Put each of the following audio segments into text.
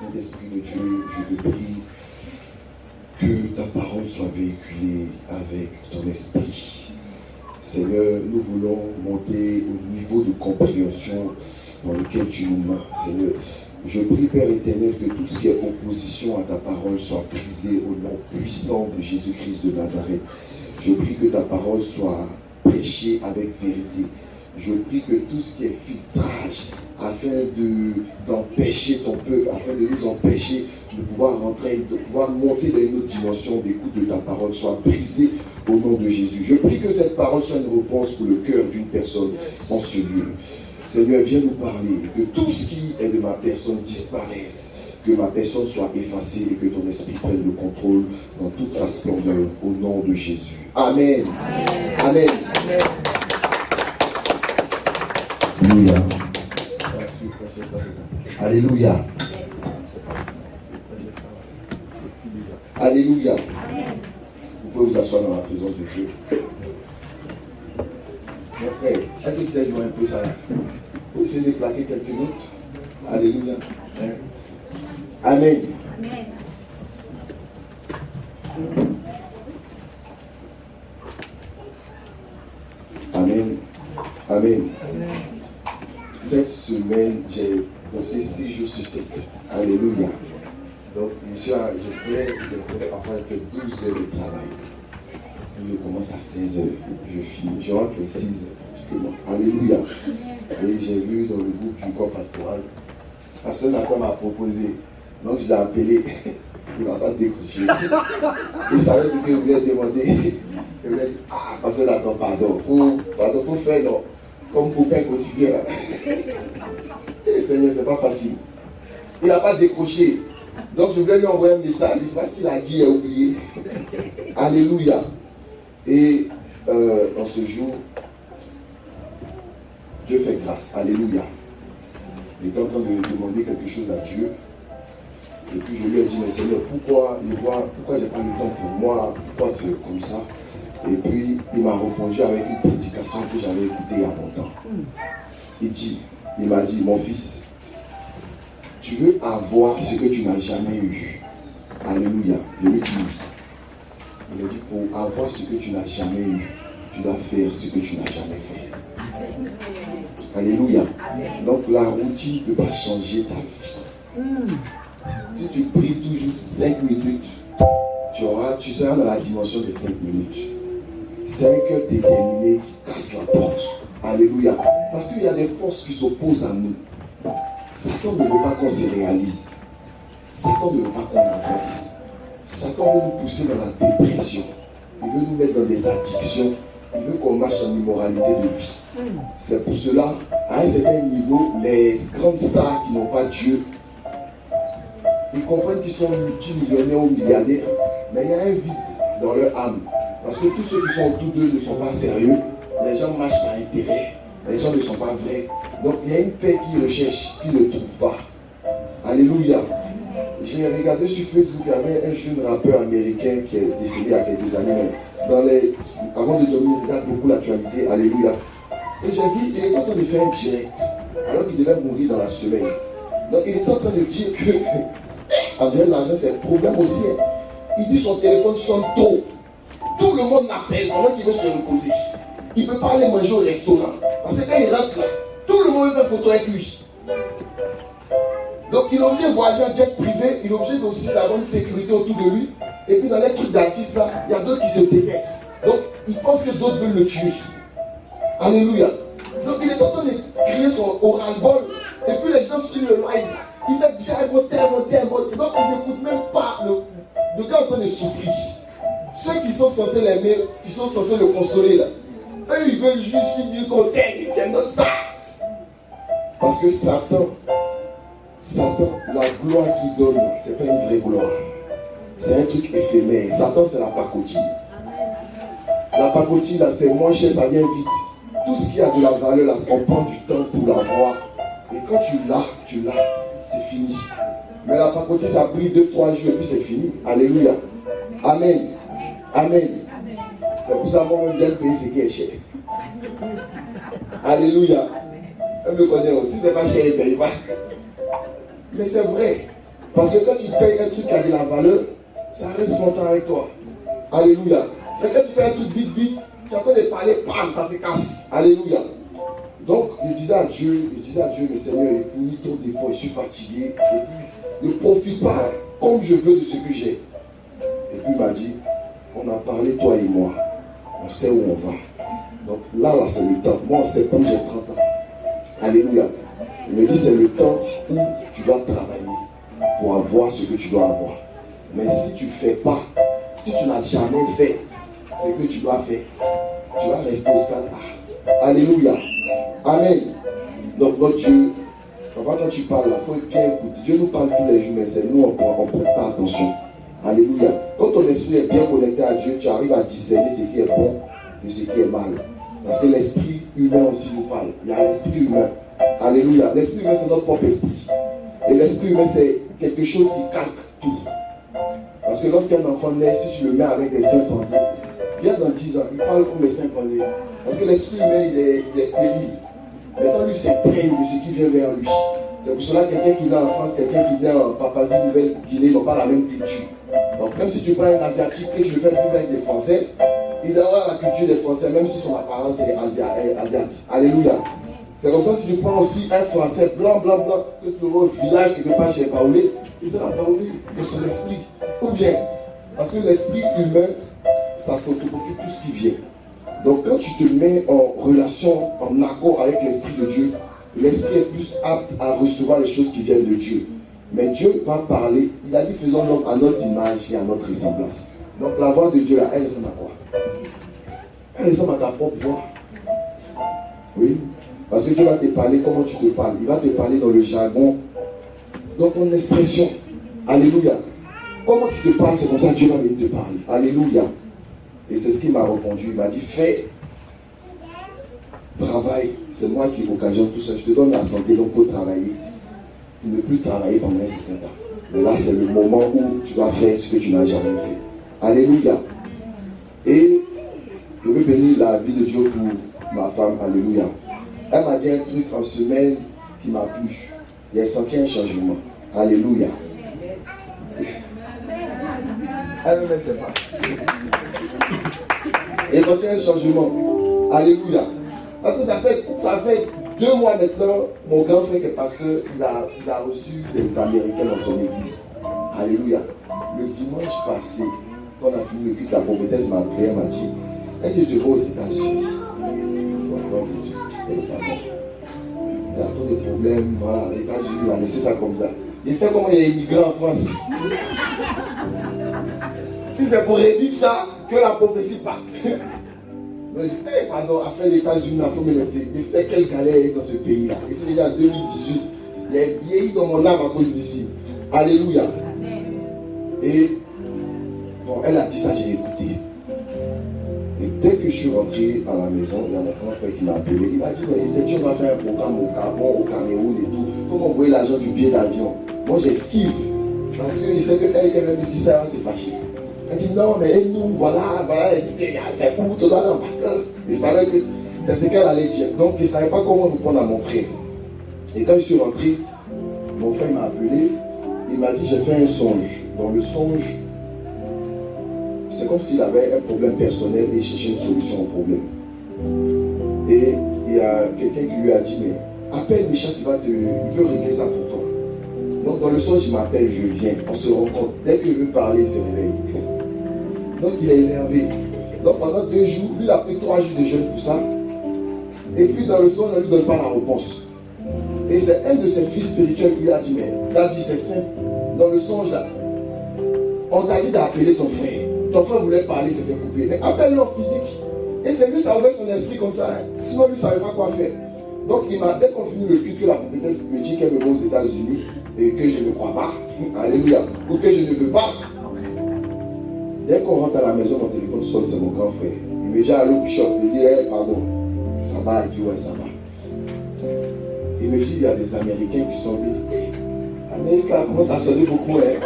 Saint-Esprit de Dieu, je te prie que ta parole soit véhiculée avec ton esprit. Seigneur, nous voulons monter au niveau de compréhension dans lequel tu nous mets. Seigneur, je prie, Père éternel, que tout ce qui est opposition à ta parole soit brisé au nom puissant de Jésus-Christ de Nazareth. Je prie que ta parole soit prêchée avec vérité. Je prie que tout ce qui est filtrage, afin d'empêcher ton peuple, afin de nous empêcher de pouvoir rentrer, de pouvoir monter dans une autre dimension d'écoute de ta parole, soit brisé au nom de Jésus. Je prie que cette parole soit une réponse pour le cœur d'une personne en ce lieu. Seigneur, viens nous parler, que tout ce qui est de ma personne disparaisse, que ma personne soit effacée et que ton esprit prenne le contrôle dans toute sa splendeur, au nom de Jésus. Amen. Amen. Amen. Alléluia. Alléluia. Alléluia. Vous pouvez vous asseoir dans la présence de Dieu. Mon frère, à qui vous avez joué un peu ça là? Vous essayez de plaquer quelques notes. Alléluia. Amen. Amen. Amen. Cette semaine, j'ai bossé 6 jours sur 7. Alléluia. Donc, je fais parfois 12 heures de travail. Je commence à 16 heures. Je finis. Je rentre à 6 heures. Alléluia. Et j'ai vu dans le groupe du corps pastoral, Pasteur Nathan m'a proposé. Donc, je l'ai appelé. Il ne m'a pas décroché. Il savait ce que je voulais demander. Il voulait dire, Pasteur Nathan, pardon. Faut faire, non. Comme pour qu'un quotidien. Et Seigneur, c'est pas facile. Il n'a pas décroché. Donc je voulais lui envoyer un message. C'est parce qu'il a dit, il a oublié. Alléluia. Et en ce jour, Dieu fait grâce. Alléluia. Il était en train de demander quelque chose à Dieu. Et puis je lui ai dit, mais Seigneur, pourquoi j'ai pas le temps pour moi? Pourquoi c'est comme ça? Et puis il m'a répondu avec une prédication que j'avais écoutée il y a longtemps. Il m'a dit, mon fils, tu veux avoir ce que tu n'as jamais eu. Alléluia. Je lui dis oui. Il m'a dit, pour avoir ce que tu n'as jamais eu, tu dois faire ce que tu n'as jamais fait. Alléluia. Donc la routine ne peut pas changer ta vie. Si tu pries toujours 5 minutes, tu seras dans la dimension de 5 minutes. C'est un cœur déterminé qui casse la porte. Alléluia. Parce qu'il y a des forces qui s'opposent à nous. Satan ne veut pas qu'on se réalise. Satan ne veut pas qu'on avance. Satan veut nous pousser dans la dépression. Il veut nous mettre dans des addictions. Il veut qu'on marche en immoralité de vie. C'est pour cela, à un certain niveau, les grandes stars qui n'ont pas Dieu, ils comprennent qu'ils sont multimillionnaires ou milliardaires, mais il y a un vide dans leur âme. Parce que tous ceux qui sont autour d'eux ne sont pas sérieux. Les gens marchent par intérêt. Les gens ne sont pas vrais. Donc il y a une paix qu'ils recherchent, qu'ils ne trouvent pas. Alléluia. J'ai regardé sur Facebook, il y avait un jeune rappeur américain qui est décédé il y a quelques années. Avant de dormir, il regarde beaucoup l'actualité. Alléluia. Et j'ai dit, il est en train de faire un direct. Alors qu'il devait mourir dans la semaine. Donc il était en train de dire que en général, l'argent c'est un problème aussi. Il dit son téléphone sonne tôt. Tout le monde l'appelle pendant qu'il veut se reposer. Il ne peut pas aller manger au restaurant. Parce que quand il rentre là, tout le monde veut faire photo avec lui. Donc il est obligé de voyager en jet privé, il est obligé aussi d'avoir une sécurité autour de lui. Et puis dans les trucs d'artistes là, il y a d'autres qui se détestent. Donc il pense que d'autres veulent le tuer. Alléluia. Donc il est en train de crier son oral-bol. Et puis les gens suivent le live. Il met déjà un mot, tel mot, tel mot. Donc il n'écoute même pas le gars en train de souffrir. Ceux qui sont censés l'aimer, qui sont censés le consoler là, eux ils veulent juste lui dire qu'on t'aime, ils tiennent notre star. Parce que Satan, la gloire qu'il donne, c'est pas une vraie gloire. C'est un truc éphémère. Satan, c'est la pacotille. La pacotille là, c'est moins cher, ça vient vite. Tout ce qui a de la valeur là, on prend du temps pour l'avoir. Et quand tu l'as, c'est fini. Mais la pacotille, ça brille 2-3 jours et puis c'est fini. Alléluia. Amen. Amen. C'est pour ça que moi, je viens payer ce qui est cher. Alléluia. Elle me connaît aussi, c'est pas cher, il ne paye pas. Mais c'est vrai. Parce que quand tu payes un truc qui a de la valeur, ça reste longtemps avec toi. Alléluia. Mais quand tu fais un truc vite, tu es en train de parler, bam, ça se casse. Alléluia. Donc, je disais à Dieu, mais Seigneur, il fournit trop d'efforts, je suis fatigué. Et puis, ne profite pas comme je veux de ce que j'ai. Et puis, il m'a dit, on a parlé, toi et moi. On sait où on va. Donc, là, c'est le temps. Moi, en septembre, j'ai 30 ans. Alléluia. Il me dit, c'est le temps où tu dois travailler pour avoir ce que tu dois avoir. Mais si tu ne fais pas, si tu n'as jamais fait ce que tu dois faire, tu vas rester au stade A. Alléluia. Amen. Donc notre Dieu, quand tu parles là, il faut bien écouter. Dieu nous parle tous les jours, mais c'est nous, on ne prête pas attention. Alléluia. Quand ton esprit est bien connecté à Dieu, tu arrives à discerner ce qui est bon de ce qui est mal. Parce que l'esprit humain aussi nous parle. Il y a l'esprit humain. Alléluia. L'esprit humain, c'est notre propre esprit. Et l'esprit humain, c'est quelque chose qui calque tout. Parce que lorsqu'un enfant naît, si tu le mets avec des chimpanzés, bien dans 10 ans, il parle comme les chimpanzés. Parce que l'esprit humain, il est stérile. Maintenant, lui s'imprègne de ce qui vient vers lui. C'est pour cela que quelqu'un qui naît en France, quelqu'un qui naît en Papouasie-Nouvelle-Guinée n'ont pas la même culture. Donc, même si tu prends un Asiatique et je vais vivre avec des Français, il doit avoir la culture des Français, même si son apparence est asiatique. Alléluia. C'est comme ça, si tu prends aussi un Français blanc, que tu vois au village quelque part chez Paoulé, il sera Paoulé de son esprit. Ou bien, parce que l'esprit humain, ça photocopie tout ce qui vient. Donc quand tu te mets en relation, en accord avec l'Esprit de Dieu, l'Esprit est plus apte à recevoir les choses qui viennent de Dieu. Mais Dieu va parler, il a dit faisons l'homme à notre image et à notre ressemblance. Donc la voix de Dieu là, elle ressemble à quoi? Elle ressemble à ta propre voix. Oui. Parce que Dieu va te parler comment tu te parles. Il va te parler dans le jargon, dans ton expression. Alléluia. Comment tu te parles, c'est comme ça que Dieu va venir te parler. Alléluia. Et c'est ce qu'il m'a répondu. Il m'a dit, fais, travaille. C'est moi qui occasionne tout ça. Je te donne la santé, donc il faut travailler. Tu ne plus travailler pendant un certain temps. Mais là, c'est le moment où tu dois faire ce que tu n'as jamais fait. Alléluia. Et je veux bénir la vie de Dieu pour ma femme. Alléluia. Elle m'a dit un truc en semaine qui m'a plu. Il a senti un changement. Alléluia. Elle ne sait pas. Il a senti un changement. Alléluia. Parce que ça fait 2 mois maintenant, mon grand frère, parce qu'il a reçu des Américains dans son église. Alléluia. Le dimanche passé, quand on a fini le culte, la prophétesse m'a appelé, elle m'a dit, est-ce que je te vois aux États-Unis? Il y a trop de problèmes, voilà, les États-Unis, il a laissé ça comme ça. Il sait comment il est immigré en France. Si c'est pour réduire ça, que la prophétie parte. Mais je dis, hey, pardon, après les États-Unis, il faut me laisser. Je sais quelle galère est dans ce pays-là. Et c'est déjà en 2018. Il est vieilli dans mon âme à cause d'ici. Alléluia. Et bon, elle a dit ça, j'ai écouté. Et dès que je suis rentré à la maison, il y a mon grand frère qui m'a appelé. Il m'a dit, Dieu va faire un programme au Gabon, au Cameroun et tout. Il faut m'envoyer l'argent du billet d'avion. Moi, j'esquive. Parce qu'il sait qu'elle avait dit ça, c'est fâché. Elle dit non, mais nous, voilà, c'est où tu dois aller en vacances. Il savait que c'est ce qu'elle allait dire. Donc, il ne savait pas comment répondre à mon frère. Et quand je suis rentré, mon frère m'a appelé. Il m'a dit, j'ai fait un songe. Dans le songe, c'est comme s'il avait un problème personnel et il cherchait une solution au problème. Et il y a quelqu'un qui lui a dit, mais appelle Michel, il peut régler ça pour toi. Donc dans le songe, il m'appelle, je viens, on se rencontre. Dès qu'il veut parler, il se réveille. Donc il est énervé. Donc pendant 2 jours, lui il a pris 3 jours de jeûne pour ça. Et puis dans le songe, on ne lui donne pas la réponse. Et c'est un de ses fils spirituels qui lui a dit, mais il a dit c'est simple. Dans le songe là, on t'a dit d'appeler ton frère. Ton frère voulait parler, ça s'est coupé. Mais appelle-le en physique. Et c'est lui, ça ouvert son esprit comme ça. Sinon, lui, il ne savait pas quoi faire. Donc, il m'a, dès qu'on finit le culte, que la prophétesse me dit qu'elle me va aux États-Unis et que je ne crois pas. Alléluia. Ou que je ne veux pas. Dès qu'on rentre à la maison, mon téléphone sonne, c'est mon grand frère. Il me dit, allô, Bishop. Il dit, hey, pardon. Ça va? Il dit, ouais, ça va. Il me dit, il y a des Américains qui sont venus. Amérique, là, commence à sonner beaucoup, hein.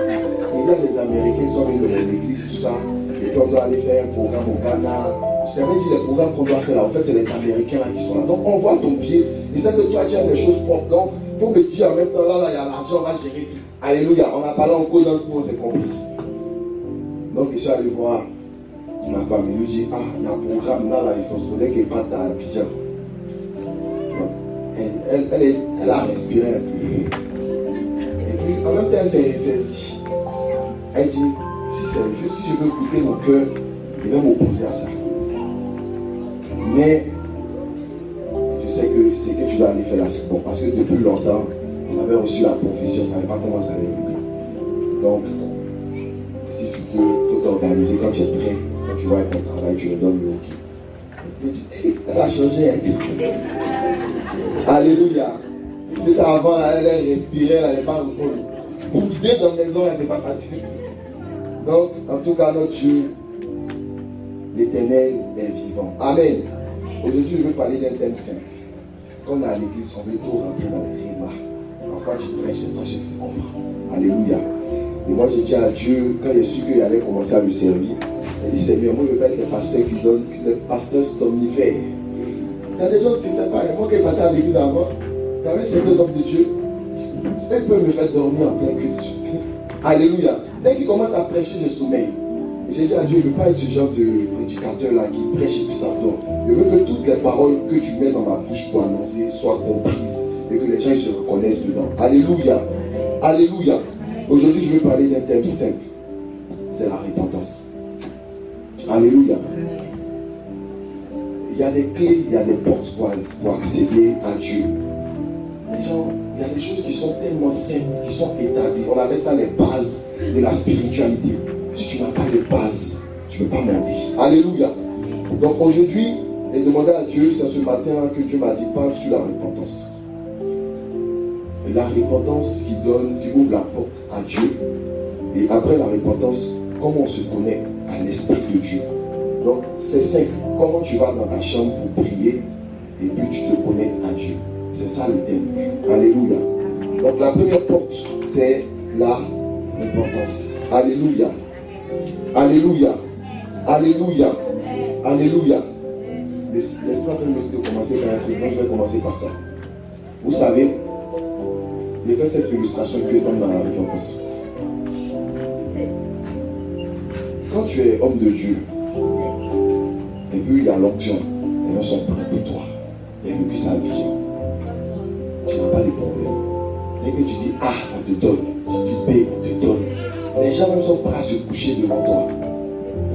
Il y a des Américains qui sont venus dans l'église, tout ça. Et puis on doit aller faire un programme au Ghana, Je t'avais dit les programmes qu'on doit faire là, en fait, c'est les Américains là qui sont là. Donc, on voit ton pied. Ils savent que toi, tu as des choses propres. Donc, il faut me dire en même temps, là, il y a l'argent, on va gérer. Alléluia. On a parlé en cause, donc tout le monde s'est compris. Donc, je suis allé voir ma femme. Il lui dit, ah, il y a un programme là, il faudrait qu'elle parte à Abidjan. Donc, elle a respiré un peu. Et puis, en même temps, elle s'est saisie. Elle dit, si je veux goûter mon cœur, il va m'opposer à ça. Mais je sais que ce que tu dois aller faire là, c'est bon. Parce que depuis longtemps, on avait reçu la profession, on ne savait pas comment ça allait venir. Donc, si tu peux, il faut t'organiser quand tu es prêt. Quand tu vois ton travail, tu me donnes le OK. Elle a changé un peu. Alléluia. C'était avant, elle respirait, elle n'allait pas reprendre. Bouder dans la maison, elle ne s'est pas fatiguée. Donc, en tout cas, notre Dieu, l'Éternel est vivant. Amen. Aujourd'hui, je veux parler d'un thème simple. Comme à l'église, on veut tout rentrer dans les rémas. Parfois, tu prêches et toi, je te comprends. Alléluia. Et moi, j'ai dit à Dieu, quand j'ai su qu'il allait commencer à le servir, il dit, Seigneur, moi, je veux pas être le pasteur qui donne, le pasteur somnifère. Il y a des gens qui ne savent pas. Moi, qui partais à l'église avant, il y avait certains hommes de Dieu. Ils peuvent me faire dormir en plein culte. Alléluia. Dès qu'il commence à prêcher, je sommeille. J'ai dit à Dieu, je ne veux pas être ce genre de prédicateur-là qui prêche et puis s'endort. Je veux que toutes les paroles que tu mets dans ma bouche pour annoncer soient comprises et que les gens se reconnaissent dedans. Alléluia. Alléluia. Aujourd'hui, je vais parler d'un thème simple. C'est la repentance. Alléluia. Il y a des clés, il y a des portes pour accéder à Dieu. Les gens, il y a des choses qui sont tellement simples, qui sont établies. On appelle ça les bases de la spiritualité. Si tu n'as pas les bases, tu ne peux pas monter. Alléluia. Donc aujourd'hui, j'ai demandé à Dieu, c'est ce matin que Dieu m'a dit, parle sur la repentance. La repentance qui ouvre la porte à Dieu. Et après la repentance, comment on se connecte à l'Esprit de Dieu. Donc c'est simple. Comment tu vas dans ta chambre pour prier et puis tu te connectes à Dieu. C'est ça le thème. Alléluia. Donc la première porte, c'est la repentance. Alléluia. Alléluia. Alléluia. Alléluia. Laisse-moi de commencer par un truc. Moi, je vais commencer par ça. Vous savez, j'ai fait cette illustration que donne dans la repentance. Quand tu es homme de Dieu, et puis il y a l'onction, les gens sont près de toi. Il y a vécu sa vision. Tu n'as pas de problème. Dès que tu dis A, on te donne. Tu dis B, on te donne. Les gens même sont prêts à se coucher devant toi.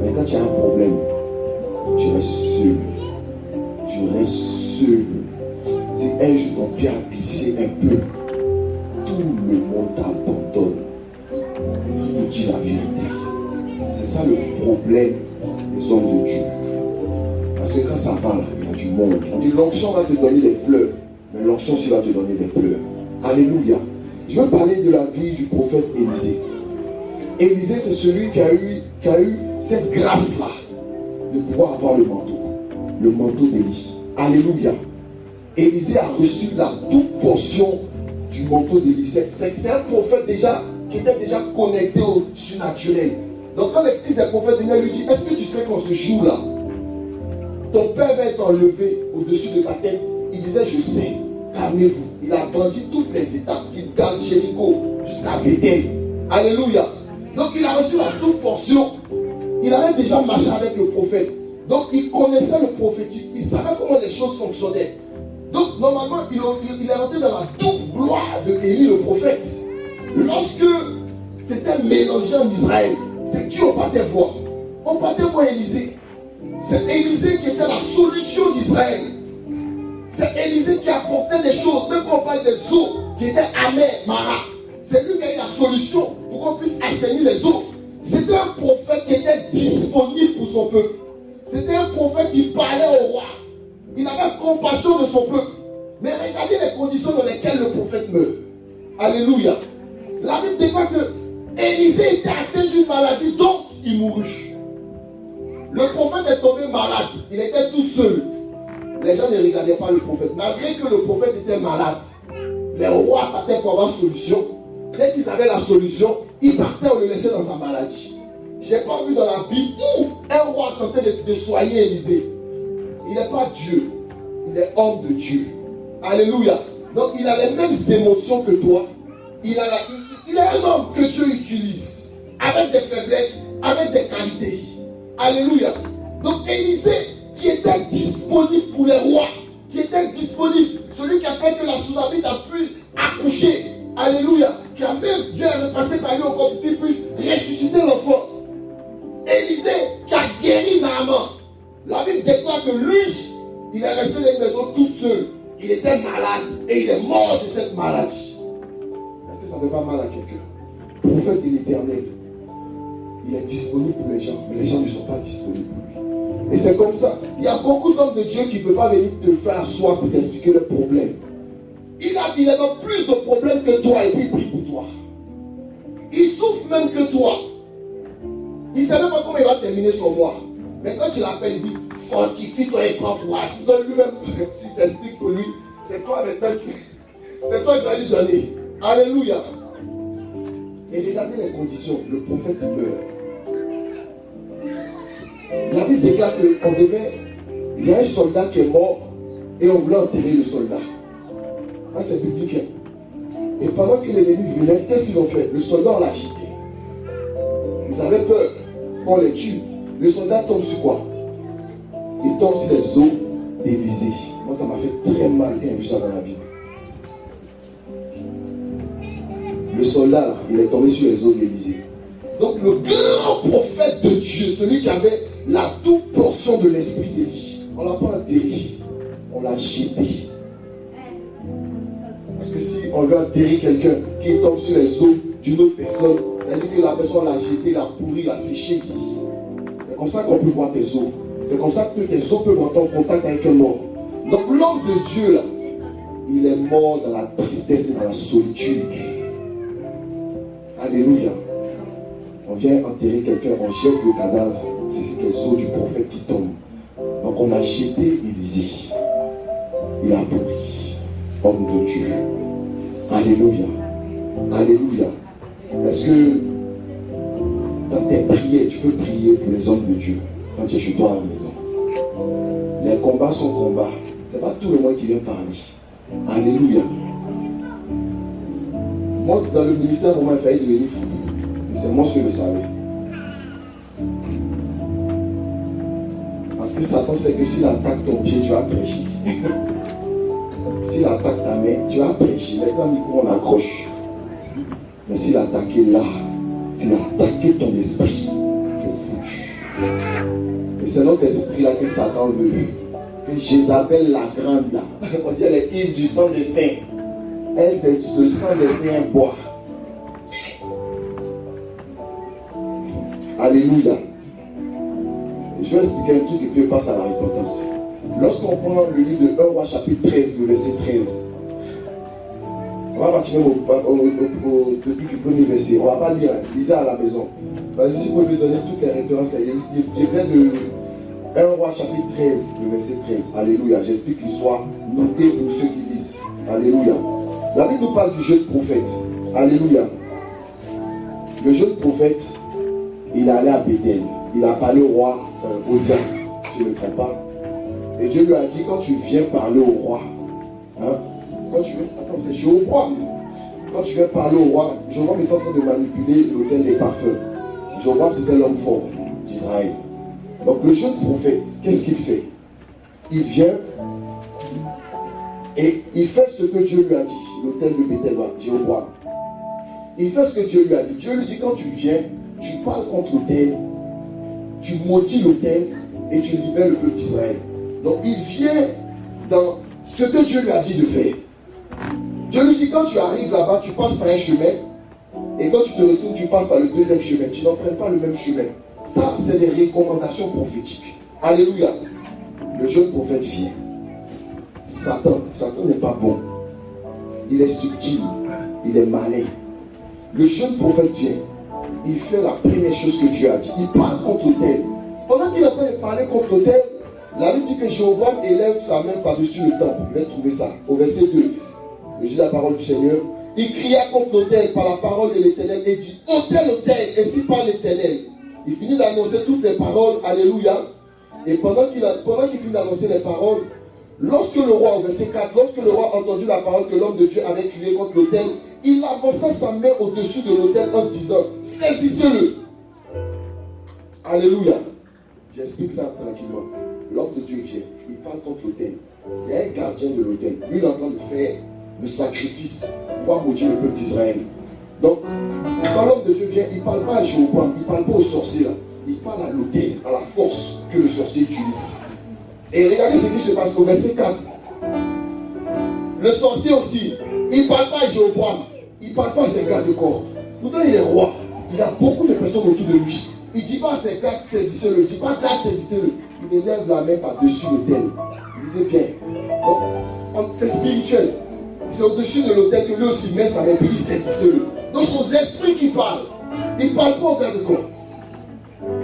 Mais quand tu as un problème, tu restes seul. Tu restes seul. Si un jour ton pied a glissé un peu, tout le monde t'abandonne. Tu te dis la vérité. C'est ça le problème des hommes de Dieu. Parce que quand ça parle, il y a du monde. On dit l'onction va te donner des fleurs, mais l'onction aussi va te donner des pleurs. Alléluia. Je veux parler de la vie du prophète Élisée. Élisée, c'est celui qui a eu cette grâce-là de pouvoir avoir le manteau d'Élie. Alléluia. Élisée a reçu la double portion du manteau d'Élie. C'est un prophète qui était déjà connecté au surnaturel. Donc quand les fils des prophètes venaient lui dire, est-ce que tu sais qu'en ce jour-là, ton père va être enlevé au-dessus de ta tête? Il disait, je sais, calmez-vous. Il a brandi toutes les étapes qui gardent Jéricho jusqu'à Bethel. Alléluia. Donc il a reçu la double portion. Il avait déjà marché avec le prophète. Donc il connaissait le prophétique. Il savait comment les choses fonctionnaient. Donc normalement, il est rentré dans la double gloire de Élie le prophète. Lorsque c'était mélangé en Israël, c'est qui on partait voir? On partait voir Élisée. C'est Élisée qui était la solution d'Israël. C'est Élisée qui apportait des choses. Même quand on parle des eaux qui étaient amères, Mara, c'est lui qui a eu la solution pour qu'on puisse assainir les eaux. C'était un prophète qui était disponible pour son peuple. C'était un prophète qui parlait au roi. Il avait compassion de son peuple. Mais regardez les conditions dans lesquelles le prophète meurt. Alléluia. La Bible déclare que Élisée était atteint d'une maladie, donc il mourut. Le prophète est tombé malade. Il était tout seul. Les gens ne regardaient pas le prophète. Malgré que le prophète était malade, les rois partaient pour avoir solution. Dès qu'ils avaient la solution, ils partaient, on le laissait dans sa maladie. Je n'ai pas vu dans la Bible où un roi tentait de soigner Élisée. Il n'est pas Dieu, il est homme de Dieu. Alléluia. Donc il a les mêmes émotions que toi. Il est un homme que Dieu utilise, avec des faiblesses, avec des qualités. Alléluia. Donc Élisée, qui était disponible pour les rois, qui était disponible, celui qui a fait que la Sunamite a pu accoucher. Alléluia. Qui a même, Dieu avait passé par lui encore pour qu'il puisse ressusciter l'enfant. Élisée, qui a guéri Naaman. La Bible déclare que lui, il est resté dans une maison toute seule. Il était malade et il est mort de cette maladie. Est-ce que ça ne fait pas mal à quelqu'un? Le prophète de l'Éternel, il est disponible pour les gens, mais les gens ne sont pas disponibles pour lui. Et c'est comme ça. Il y a beaucoup d'hommes de Dieu qui ne peuvent pas venir te faire asseoir pour t'expliquer le problème. Il a dans plus de problèmes que toi et puis il prie pour toi. Il souffre même que toi. Il ne sait même pas comment il va terminer son mois. Mais quand tu l'appelles, il dit fortifie-toi et prends courage. Donc lui-même, s'il t'explique pour lui, c'est toi qui vas lui donner. Alléluia. Et regardez les conditions. Le prophète il meurt. La Bible déclare qu'on devait. Il y a un soldat qui est mort et on voulait enterrer le soldat. Ah, c'est biblique. Et pendant que l'ennemi venait, qu'est-ce qu'ils ont fait? Le soldat, on l'a agité. Ils avaient peur qu'on les tue. Le soldat tombe sur quoi? Il tombe sur les os d'Élisée. Moi, ça m'a fait très mal quand j'ai vu ça dans la Bible. Le soldat, là, il est tombé sur les os d'Élisée. Donc, le grand prophète de Dieu, celui qui avait la double portion de l'esprit d'Élie, on ne l'a pas enterré, on l'a jeté. Parce que si on veut enterrer quelqu'un qui tombe sur les os d'une autre personne, c'est-à-dire que la personne l'a jeté, l'a pourri, l'a séché ici. C'est comme ça qu'on peut voir tes os. C'est comme ça que tes os peuvent entrer en contact avec un mort. Donc l'homme de Dieu, là, il est mort dans la tristesse et dans la solitude. Alléluia. On vient enterrer quelqu'un, on jette le cadavre. C'est les os du prophète qui tombent. Donc on a jeté Élisée. Il a pourri. Homme de Dieu. Alléluia. Alléluia. Est-ce que dans tes prières, tu peux prier pour les hommes de Dieu quand tu es chez toi à la maison? Les combats sont combats. Ce n'est pas tout le monde qui vient parler. Alléluia. Moi, dans le ministère, il a failli devenir fou. Mais c'est moi qui le savais. Parce que Satan sait que s'il attaque ton pied, tu vas prêcher. S'il attaque ta main, tu vas prêcher. Maintenant, on accroche. Mais s'il attaquait là, s'il attaquait ton esprit, tu es foutu. Et c'est notre esprit là que Satan veut. Que Jézabel la grande là, on dit elle est ivre du sang des saints. Elle, c'est le sang des saints bois. Alléluia. Je vais expliquer un truc et puis on passe à la repentance. Lorsqu'on prend le livre de 1 Roi chapitre 13, le verset 13, on va partir depuis du premier verset. On ne va pas lire, lisez à la maison. Parce que si vous pouvez donner toutes les références, il vient de 1 Roi chapitre 13, le verset 13. Alléluia. J'explique l'histoire. Notez pour ceux qui lisent. Alléluia. La Bible nous parle du jeune prophète. Alléluia. Le jeune prophète, il est allé à Bethel. Il a parlé au roi Osias, si je ne me trompe pas. Et Dieu lui a dit, quand tu viens parler au roi, quand tu viens, attends, c'est Jéroboam. Quand tu viens parler au roi, Jéroboam est en train de manipuler l'autel des parfums. Jéroboam, c'était l'homme fort d'Israël. Donc le jeune prophète, qu'est-ce qu'il fait? Il vient et il fait ce que Dieu lui a dit. L'autel de Bethel, Jéroboam. Il fait ce que Dieu lui a dit. Dieu lui dit, quand tu viens, tu parles contre l'autel, tu maudis l'autel et tu libères le peuple d'Israël. Donc il vient dans ce que Dieu lui a dit de faire. Dieu lui dit, quand tu arrives là-bas, tu passes par un chemin, et quand tu te retournes, tu passes par le deuxième chemin. Tu n'empruntes pas le même chemin. Ça, c'est des recommandations prophétiques. Alléluia. Le jeune prophète vient. Satan n'est pas bon. Il est subtil. Il est malin. Le jeune prophète vient. Il fait la première chose que Dieu a dit. Il parle contre l'autel. Pendant qu'il est en train de parler contre l'autel, la Bible dit que Jéroboam élève sa main par-dessus le temple. Vous allez trouver ça. Au verset 2. Je lis la parole du Seigneur. Il cria contre l'autel par la parole de l'Éternel et dit, autel, autel, ainsi parle l'Éternel. Il finit d'annoncer toutes les paroles. Alléluia. Et pendant qu'il finit d'annoncer les paroles, lorsque le roi, au verset 4, lorsque le roi a entendu la parole que l'homme de Dieu avait crié contre l'autel, il avança sa main au-dessus de l'autel en disant, saisissez-le. Alléluia. J'explique ça tranquillement. L'homme de Dieu vient, il parle contre l'autel. Il y a un gardien de l'autel. Lui, il est en train de faire le sacrifice pour maudire le peuple d'Israël. Donc, quand l'homme de Dieu vient, il ne parle pas à Jéhovah, il ne parle pas au sorcier là. Il parle à l'autel, à la force que le sorcier utilise. Et regardez ce qui se passe au verset 4. Le sorcier aussi, il ne parle pas à Jéhovah, il ne parle pas à ses gardes de corps. Pourtant, il est roi. Il a beaucoup de personnes autour de lui. Il ne dit pas à ses gardes, saisissez-le. Il ne dit pas à gardes, saisissez-le. Il élève la main par-dessus l'autel. Lisez bien. Donc, c'est spirituel. C'est au-dessus de l'autel que lui aussi met sa main et il saisissez-le. Donc, son esprit qui parle, il ne parle pas au garde de corps.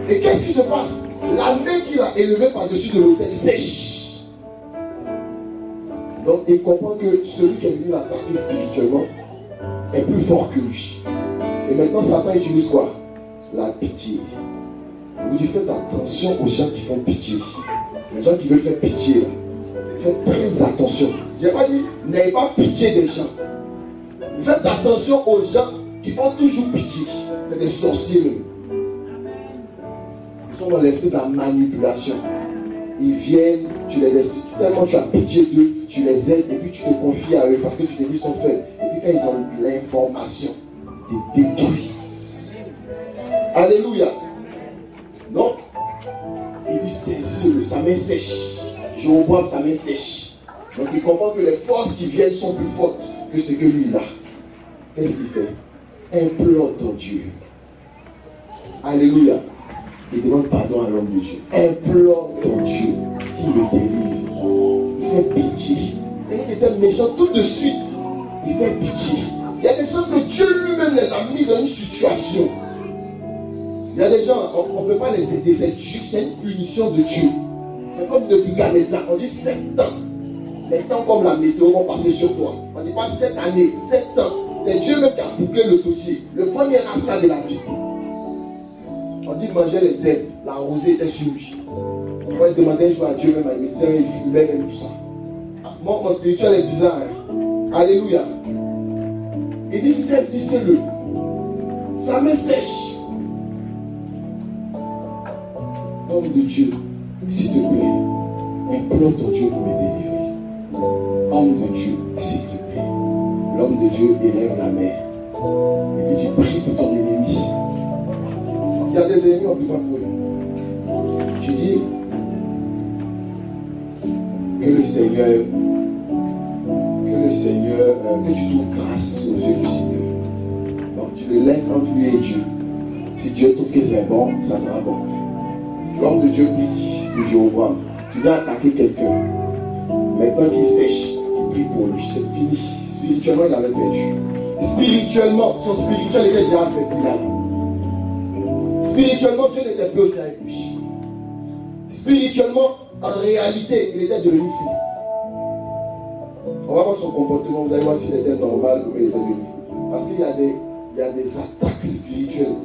Et qu'est-ce qui se passe? La main qu'il a élevée par-dessus de l'autel sèche. Donc il comprend que celui qui est venu l'attaquer spirituellement est plus fort que lui. Et maintenant Satan utilise quoi? La pitié. Il vous dit faites attention aux gens qui font pitié. Les gens qui veulent faire pitié là. Faites très attention. Je n'ai pas dit n'ayez pas pitié des gens. Faites attention aux gens qui font toujours pitié. C'est des sorciers même. Ils sont dans l'esprit de la manipulation. Ils viennent, tu les expliques, tellement tu as pitié d'eux, tu les aides et puis tu te confies à eux parce que tu te dis qu'ils sont faibles. Et puis quand ils ont l'information, ils te détruisent. Alléluia. Donc, il dit saisissez-le, sa main sèche. Je reprends sa main sèche. Donc il comprend que les forces qui viennent sont plus fortes que ce que lui il a. Qu'est-ce qu'il fait? Implore ton Dieu. Alléluia. Il demande pardon à l'homme de Dieu. Implore ton Dieu qui le délivre. Il fait pitié. Et il était méchant tout de suite. Il fait pitié. Il y a des gens que Dieu lui-même les a mis dans une situation. Il y a des gens, on ne peut pas les aider. C'est une punition de Dieu. C'est comme depuis Gaméza. On dit 7 ans. Les temps comme la météo vont passer sur toi. On ne dit pas 7 années, 7 ans. C'est Dieu même qui a bouclé le dossier. Le premier instant de la vie. On dit manger les herbes, la rosée était sur lui. On va demander un jour à Dieu même, à médecin, il fumait même tout ça. Mon spirituel est bizarre. Hein? Alléluia. Il dit saisissez-le. Sa main sèche. Homme de Dieu, s'il te plaît, implore ton Dieu pour me délivrer. Homme de Dieu, s'il te plaît. L'homme de Dieu élève la main. Et puis tu pries pour ton ennemi. Il y a des ennemis, on ne peut pas pour eux. Je dis que le Seigneur, que tu trouves grâce aux yeux du Seigneur. Donc tu le laisses entre lui et Dieu. Si Dieu trouve que c'est bon, ça sera bon. L'homme de Dieu prie pour Jéhovah. Tu dois attaquer quelqu'un. Maintenant qu'il sèche, tu pries pour lui. C'est fini. Spirituellement, il avait perdu. Spirituellement, son spirituel était déjà affaibli. Spirituellement, Dieu n'était plus aussi avec lui. Spirituellement, en réalité, il était devenu fou. On va voir son comportement, vous allez voir s'il était normal ou il était devenu fou. Parce qu'il y a des attaques spirituelles.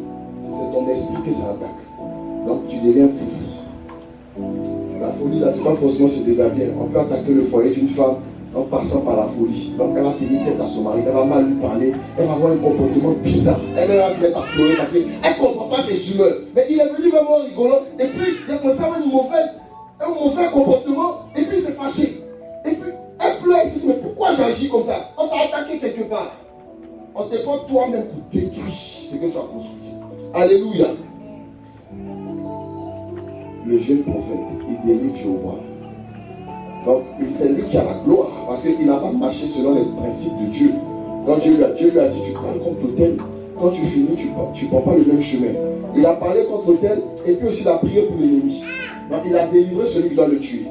C'est ton esprit qui s'attaque. Donc tu deviens fou. La folie, là, c'est pas forcément se déshabiller. On peut attaquer le foyer d'une femme en passant par la folie. Donc elle va tenir tête à son mari, elle va mal lui parler, elle va avoir un comportement bizarre. Elle va se mettre à pleurer parce qu'elle ne comprend pas ses humeurs. Mais il est venu vraiment rigolant et puis il a commencé à avoir un mauvais comportement et puis il s'est fâché. Et puis elle pleure et se dit mais pourquoi j'agis comme ça? On t'a attaqué quelque part. On te prend toi-même pour détruire ce que tu as construit. Alléluia. Le jeune prophète, il délivre Jéhovah. Donc, c'est lui qui a la gloire, parce qu'il n'a pas marché selon les principes de Dieu. Quand Dieu lui a dit, tu parles contre l'autel, quand tu finis, tu ne prends pas le même chemin. Il a parlé contre l'autel, et puis aussi il a prié pour l'ennemi. Donc, il a délivré celui qui doit le tuer.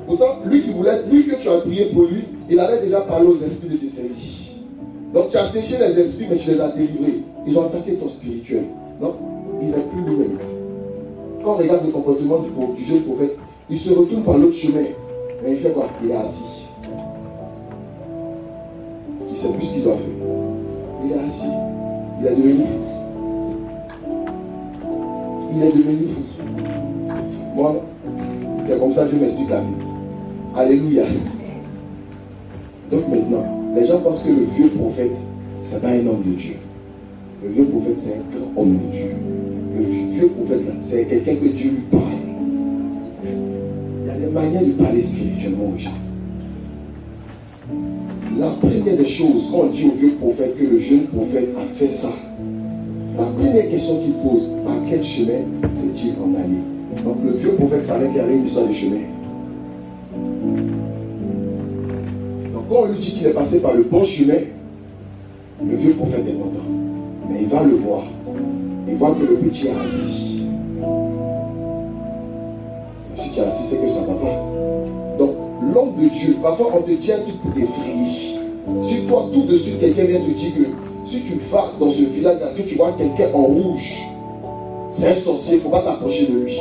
Pourtant, lui que tu as prié pour lui, il avait déjà parlé aux esprits de te saisir. Donc, tu as séché les esprits, mais tu les as délivrés. Ils ont attaqué ton spirituel. Donc, il n'est plus lui-même. Quand on regarde le comportement du jeune prophète, il se retourne par l'autre chemin. Mais il fait quoi? Il est assis. Il ne sait plus ce qu'il doit faire. Il est assis. Il est devenu fou. il est devenu fou. Moi, c'est comme ça que je m'explique la vie. Alléluia. Donc maintenant, les gens pensent que le vieux prophète, c'est pas un homme de Dieu. Le vieux prophète, c'est un grand homme de Dieu. Le vieux prophète, là, c'est quelqu'un que Dieu lui parle. Il y a des manières de parler spirituellement aux gens. La première des choses, quand on dit au vieux prophète que le jeune prophète a fait ça, la première question qu'il pose, par quel chemin s'est-il en allé? Donc le vieux prophète savait qu'il y avait une histoire de chemin. Donc quand on lui dit qu'il est passé par le bon chemin, le vieux prophète est content. Mais il va le voir. Il voit que le petit est assis. Si tu es assis, c'est que ça ne va pas. Donc l'homme de Dieu, parfois on te dit un truc pour t'effrayer. Si toi, tout de suite, quelqu'un vient te dire que si tu vas dans ce village-là, que tu vois quelqu'un en rouge, c'est un sorcier, il ne faut pas t'approcher de lui.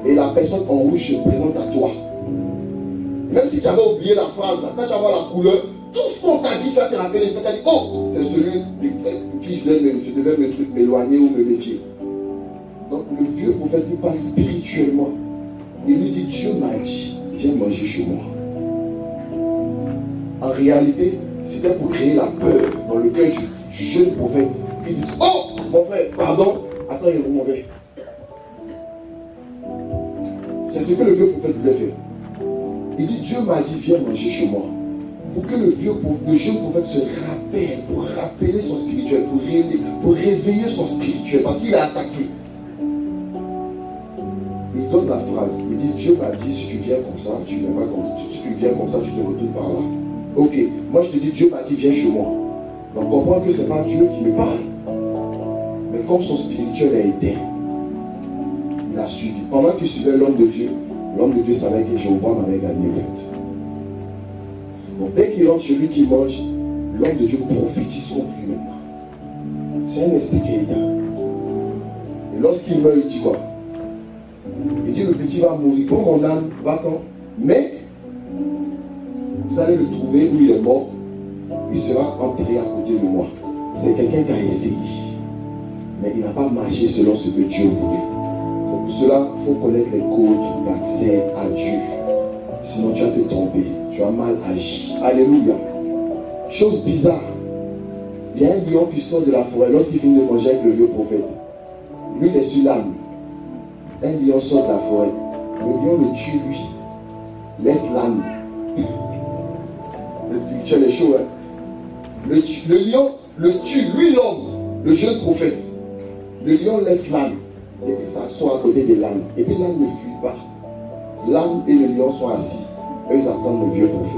Et la personne en rouge se présente à toi. Même si tu avais oublié la phrase, là, quand tu vas voir la couleur, tout ce qu'on t'a dit, tu vas te rappeler, ça t'a dit, oh, c'est celui pour qui je devais m'éloigner ou me méfier. Donc le vieux prophète nous parle spirituellement. Il lui dit, Dieu m'a dit, viens manger chez moi. En réalité, c'était pour créer la peur dans le cœur du jeune prophète. Il dit, oh, mon frère, pardon, attends, il est mauvais. C'est ce que le vieux prophète voulait faire. Il dit, Dieu m'a dit, viens manger chez moi. Pour que le jeune prophète se rappelle, pour rappeler son spirituel, pour réveiller son spirituel, parce qu'il a attaqué. Il donne la phrase, il dit, Dieu m'a dit, si tu viens comme ça, tu viens pas comme ça. Si tu viens comme ça, tu te retournes par là. Ok, moi je te dis, Dieu m'a dit, viens chez moi. Donc comprends que ce n'est pas Dieu qui me parle. Mais comme son spirituel est éteint, il a suivi. Pendant qu'il suivait l'homme de Dieu savait que Jéhovah m'avait gagné en fait. Donc dès qu'il rentre celui qui mange, l'homme de Dieu prophétise contre lui maintenant. C'est un esprit qui est éteint. Et lorsqu'il meurt, il dit quoi? Il dit, le petit va mourir. Comme mon âme va-t'en, mais vous allez le trouver où il est mort. Il sera enterré à côté de moi. C'est quelqu'un qui a essayé. Mais il n'a pas marché selon ce que Dieu voulait. C'est pour cela qu'il faut connaître les codes d'accès à Dieu. Sinon tu vas te tromper. Tu as mal agi. Alléluia. Chose bizarre. Il y a un lion qui sort de la forêt lorsqu'il finit de manger avec le vieux prophète. Lui, il est sur l'âne. Un lion sort de la forêt. Le lion le tue, lui. Laisse l'âne. Le spirituel est chaud, hein? Le lion le tue, lui l'homme, le jeune prophète. Le lion laisse l'âne. Et puis s'assoit à côté de l'âne. Et puis l'âne ne fuit pas. L'âne et le lion sont assis. Eux, ils attendent le vieux prophète.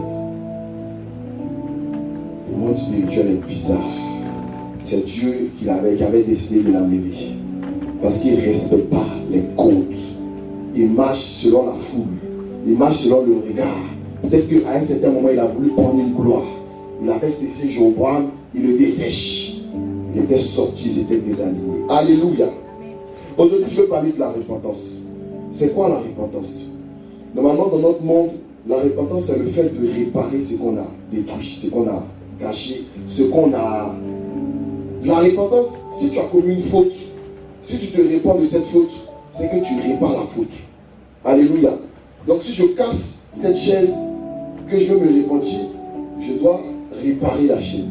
Le monde spirituel est bizarre. C'est Dieu qui avait décidé de l'amener. Parce qu'il ne respecte pas les codes. Il marche selon la foule. Il marche selon le regard. Peut-être qu'à un certain moment, il a voulu prendre une gloire. Il a fait sécher Jéroboam, il le dessèche. Il était sorti, ils étaient désalignés. Alléluia. Aujourd'hui, je veux parler de la repentance. C'est quoi la repentance? Normalement, dans notre monde, la repentance, c'est le fait de réparer ce qu'on a détruit, ce qu'on a gâché, ce qu'on a... La repentance, si tu as commis une faute, si tu te répands de cette faute, c'est que tu répares la faute. Alléluia. Donc si je casse cette chaise, que je veux me repentir, je dois réparer la chaise.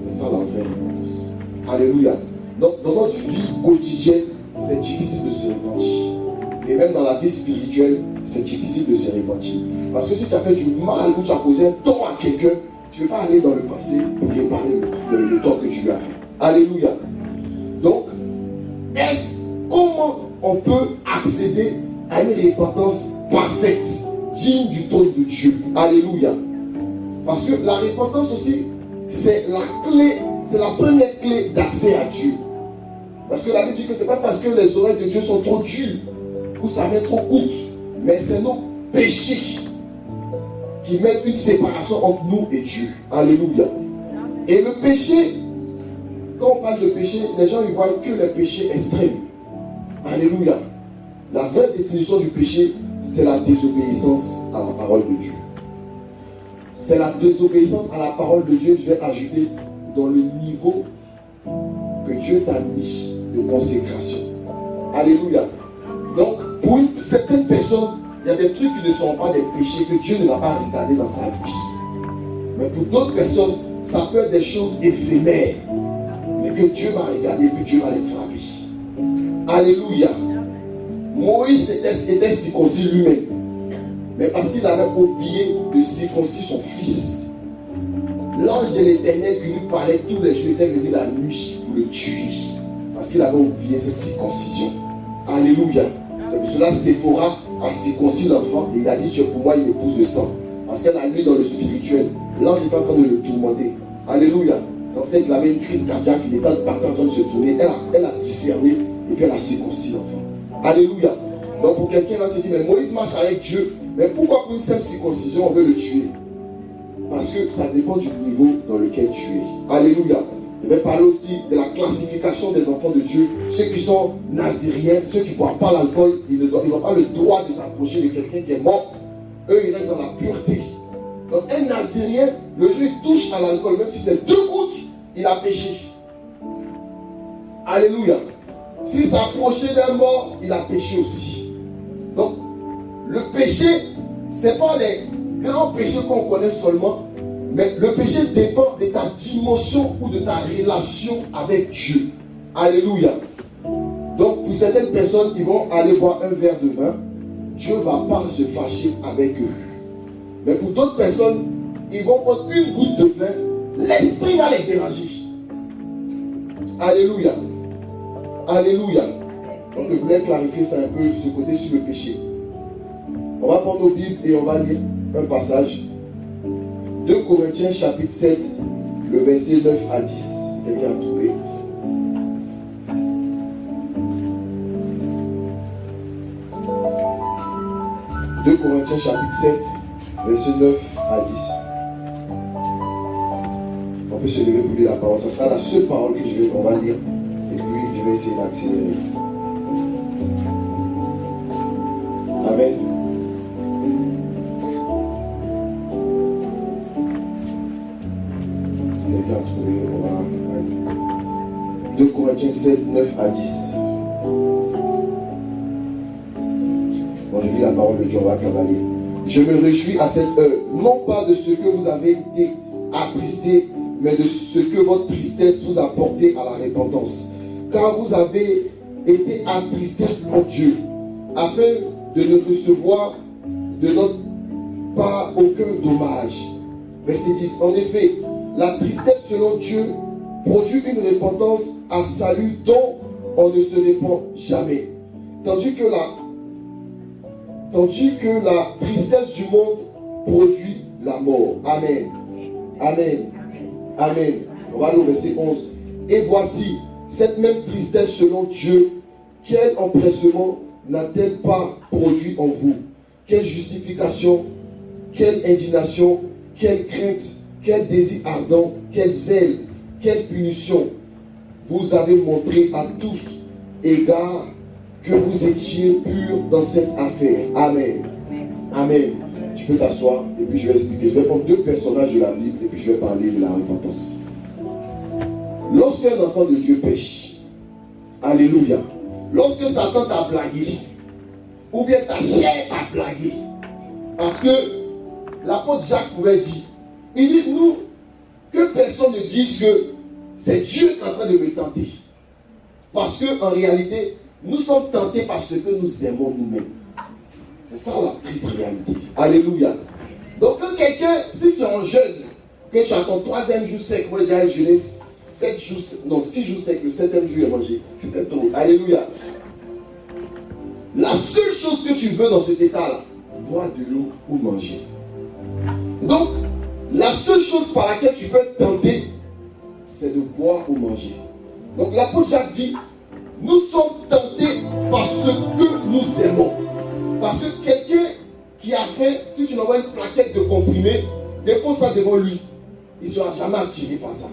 C'est ça la vraie repentance. Alléluia. Donc dans notre vie quotidienne, c'est difficile de se repentir. Et même dans la vie spirituelle, c'est difficile de se repentir. Parce que si tu as fait du mal ou tu as causé un tort à quelqu'un, tu ne peux pas aller dans le passé pour réparer le tort que tu lui as fait. Alléluia. Donc, comment on peut accéder à une repentance parfaite, digne du trône de Dieu? Alléluia. Parce que la repentance aussi, c'est la clé, c'est la première clé d'accès à Dieu. Parce que la Bible dit que ce n'est pas parce que les oreilles de Dieu sont trop dures ou sa main trop courte, mais c'est nos péchés qui mettent une séparation entre nous et Dieu. Alléluia. Et le péché, quand on parle de péché, les gens ils voient que les péchés extrêmes. Alléluia. La vraie définition du péché, c'est la désobéissance à la parole de Dieu. C'est la désobéissance à la parole de Dieu, je vais ajouter, dans le niveau que Dieu t'a mis de consécration. Alléluia. Donc, pour une certaine personne, il y a des trucs qui ne sont pas des péchés que Dieu ne va pas regarder dans sa vie. Mais pour d'autres personnes, ça peut être des choses éphémères. Mais que Dieu va regarder, puis Dieu va les frapper. Alléluia. Moïse était circoncis lui-même. Mais parce qu'il avait oublié de circoncire son fils, l'ange de l'Éternel qui lui parlait tous les jours était venu la nuit pour le tuer. Parce qu'il avait oublié cette circoncision. Alléluia. C'est pour cela que Séphora a circoncis l'enfant et il a dit que pour moi il épouse le sang. Parce qu'elle a lu dans le spirituel. L'ange était en train de le tourmenter. Alléluia. Donc peut-être qu'il avait une crise cardiaque, il était en train de se tourner. Elle a discerné et puis elle a circoncis l'enfant. Alléluia. Donc pour quelqu'un là, c'est dit, mais Moïse marche avec Dieu. Mais pourquoi pour une simple circoncision on veut le tuer? Parce que ça dépend du niveau dans lequel tu es. Alléluia. Je vais parler aussi de la classification des enfants de Dieu. Ceux qui sont naziriens, ceux qui ne boivent pas l'alcool, ils n'ont pas le droit de s'approcher de quelqu'un qui est mort. Eux, ils restent dans la pureté. Donc un nazirien, le jour il touche à l'alcool, même si c'est 2 gouttes, il a péché. Alléluia. S'il s'approchait d'un mort, il a péché aussi. Donc, le péché, ce n'est pas les grands péchés qu'on connaît seulement, mais le péché dépend de ta dimension ou de ta relation avec Dieu. Alléluia. Donc, pour certaines personnes, ils vont aller boire un verre de vin. Dieu ne va pas se fâcher avec eux. Mais pour d'autres personnes, ils vont prendre une goutte de vin. L'esprit va les déranger. Alléluia. Alléluia. Donc, je voulais clarifier ça un peu, ce côté sur le péché. On va prendre nos Bibles et on va lire un passage. 2 Corinthiens chapitre 7, le verset 9 à 10. Quelqu'un a trouvé? « 2 Corinthiens chapitre 7, verset 9 à 10. On peut se lever pour lire la parole. Ça sera la seule parole qu'on va lire. Et puis je vais essayer d'accélérer. Amen. Quelqu'un a trouvé, on va 2 Corinthiens 7, 9 à 10. Bon, je lis la parole de Dieu, on va cavaler. Je me réjouis à cette heure, non pas de ce que vous avez été attristés, mais de ce que votre tristesse vous a porté à la repentance. Car vous avez été attristés pour Dieu, afin de ne recevoir de notre part aucun dommage. Verset 10. En effet, la tristesse selon Dieu produit une repentance à salut dont on ne se répand jamais. Tandis que la tristesse du monde produit la mort. Amen. Amen. Amen. On va aller au verset 11. Et voici, cette même tristesse selon Dieu, quel empressement n'a-t-elle pas produit en vous? Quelle justification, quelle indignation, quelle crainte, quel désir ardent, quel zèle, quelle punition vous avez montré à tous égards que vous étiez purs dans cette affaire. Amen. Amen. Tu peux t'asseoir et puis je vais expliquer. Je vais prendre 2 personnages de la Bible et puis je vais parler de la repentance. Lorsqu'un enfant de Dieu pêche, alléluia, lorsque Satan t'a blagué, ou bien ta chair t'a blagué, parce que l'apôtre Jacques pouvait dire, il dit nous, que personne ne dise que c'est Dieu qui est en train de me tenter. Parce qu'en réalité, nous sommes tentés par ce que nous aimons nous-mêmes. C'est ça la triste réalité. Alléluia. Donc quand quelqu'un, si tu es en jeûne, que tu as ton 3e jour sec, moi j'ai jeûné 7 jours, non 6 jours sec, le 7e jour j'ai mangé. C'était trop. Alléluia. La seule chose que tu veux dans cet état-là, boire de l'eau ou manger. Donc, la seule chose par laquelle tu peux être tenté, c'est de boire ou manger. Donc l'apôtre Jacques dit, nous sommes tentés par ce que nous aimons. Parce que quelqu'un qui a faim, si tu lui envoies une plaquette de comprimés, dépose ça devant lui, il ne sera jamais attiré par ça.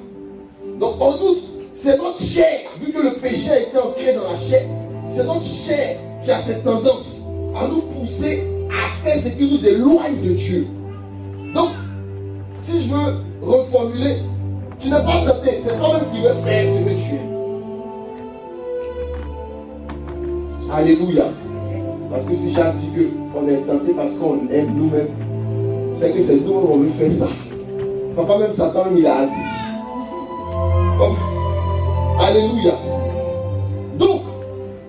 Donc en outre, c'est notre chair, vu que le péché a été ancré dans la chair, c'est notre chair qui a cette tendance à nous pousser à faire ce qui nous éloigne de Dieu. Donc, si je veux reformuler, tu n'es pas tenté, c'est toi-même qui veux faire ce que tu es. Alléluia. Parce que si Jacques dit qu'on est tenté parce qu'on aime nous-mêmes, c'est que c'est nous on veut faire ça. Parfois même Satan il a assis. Alléluia. Donc,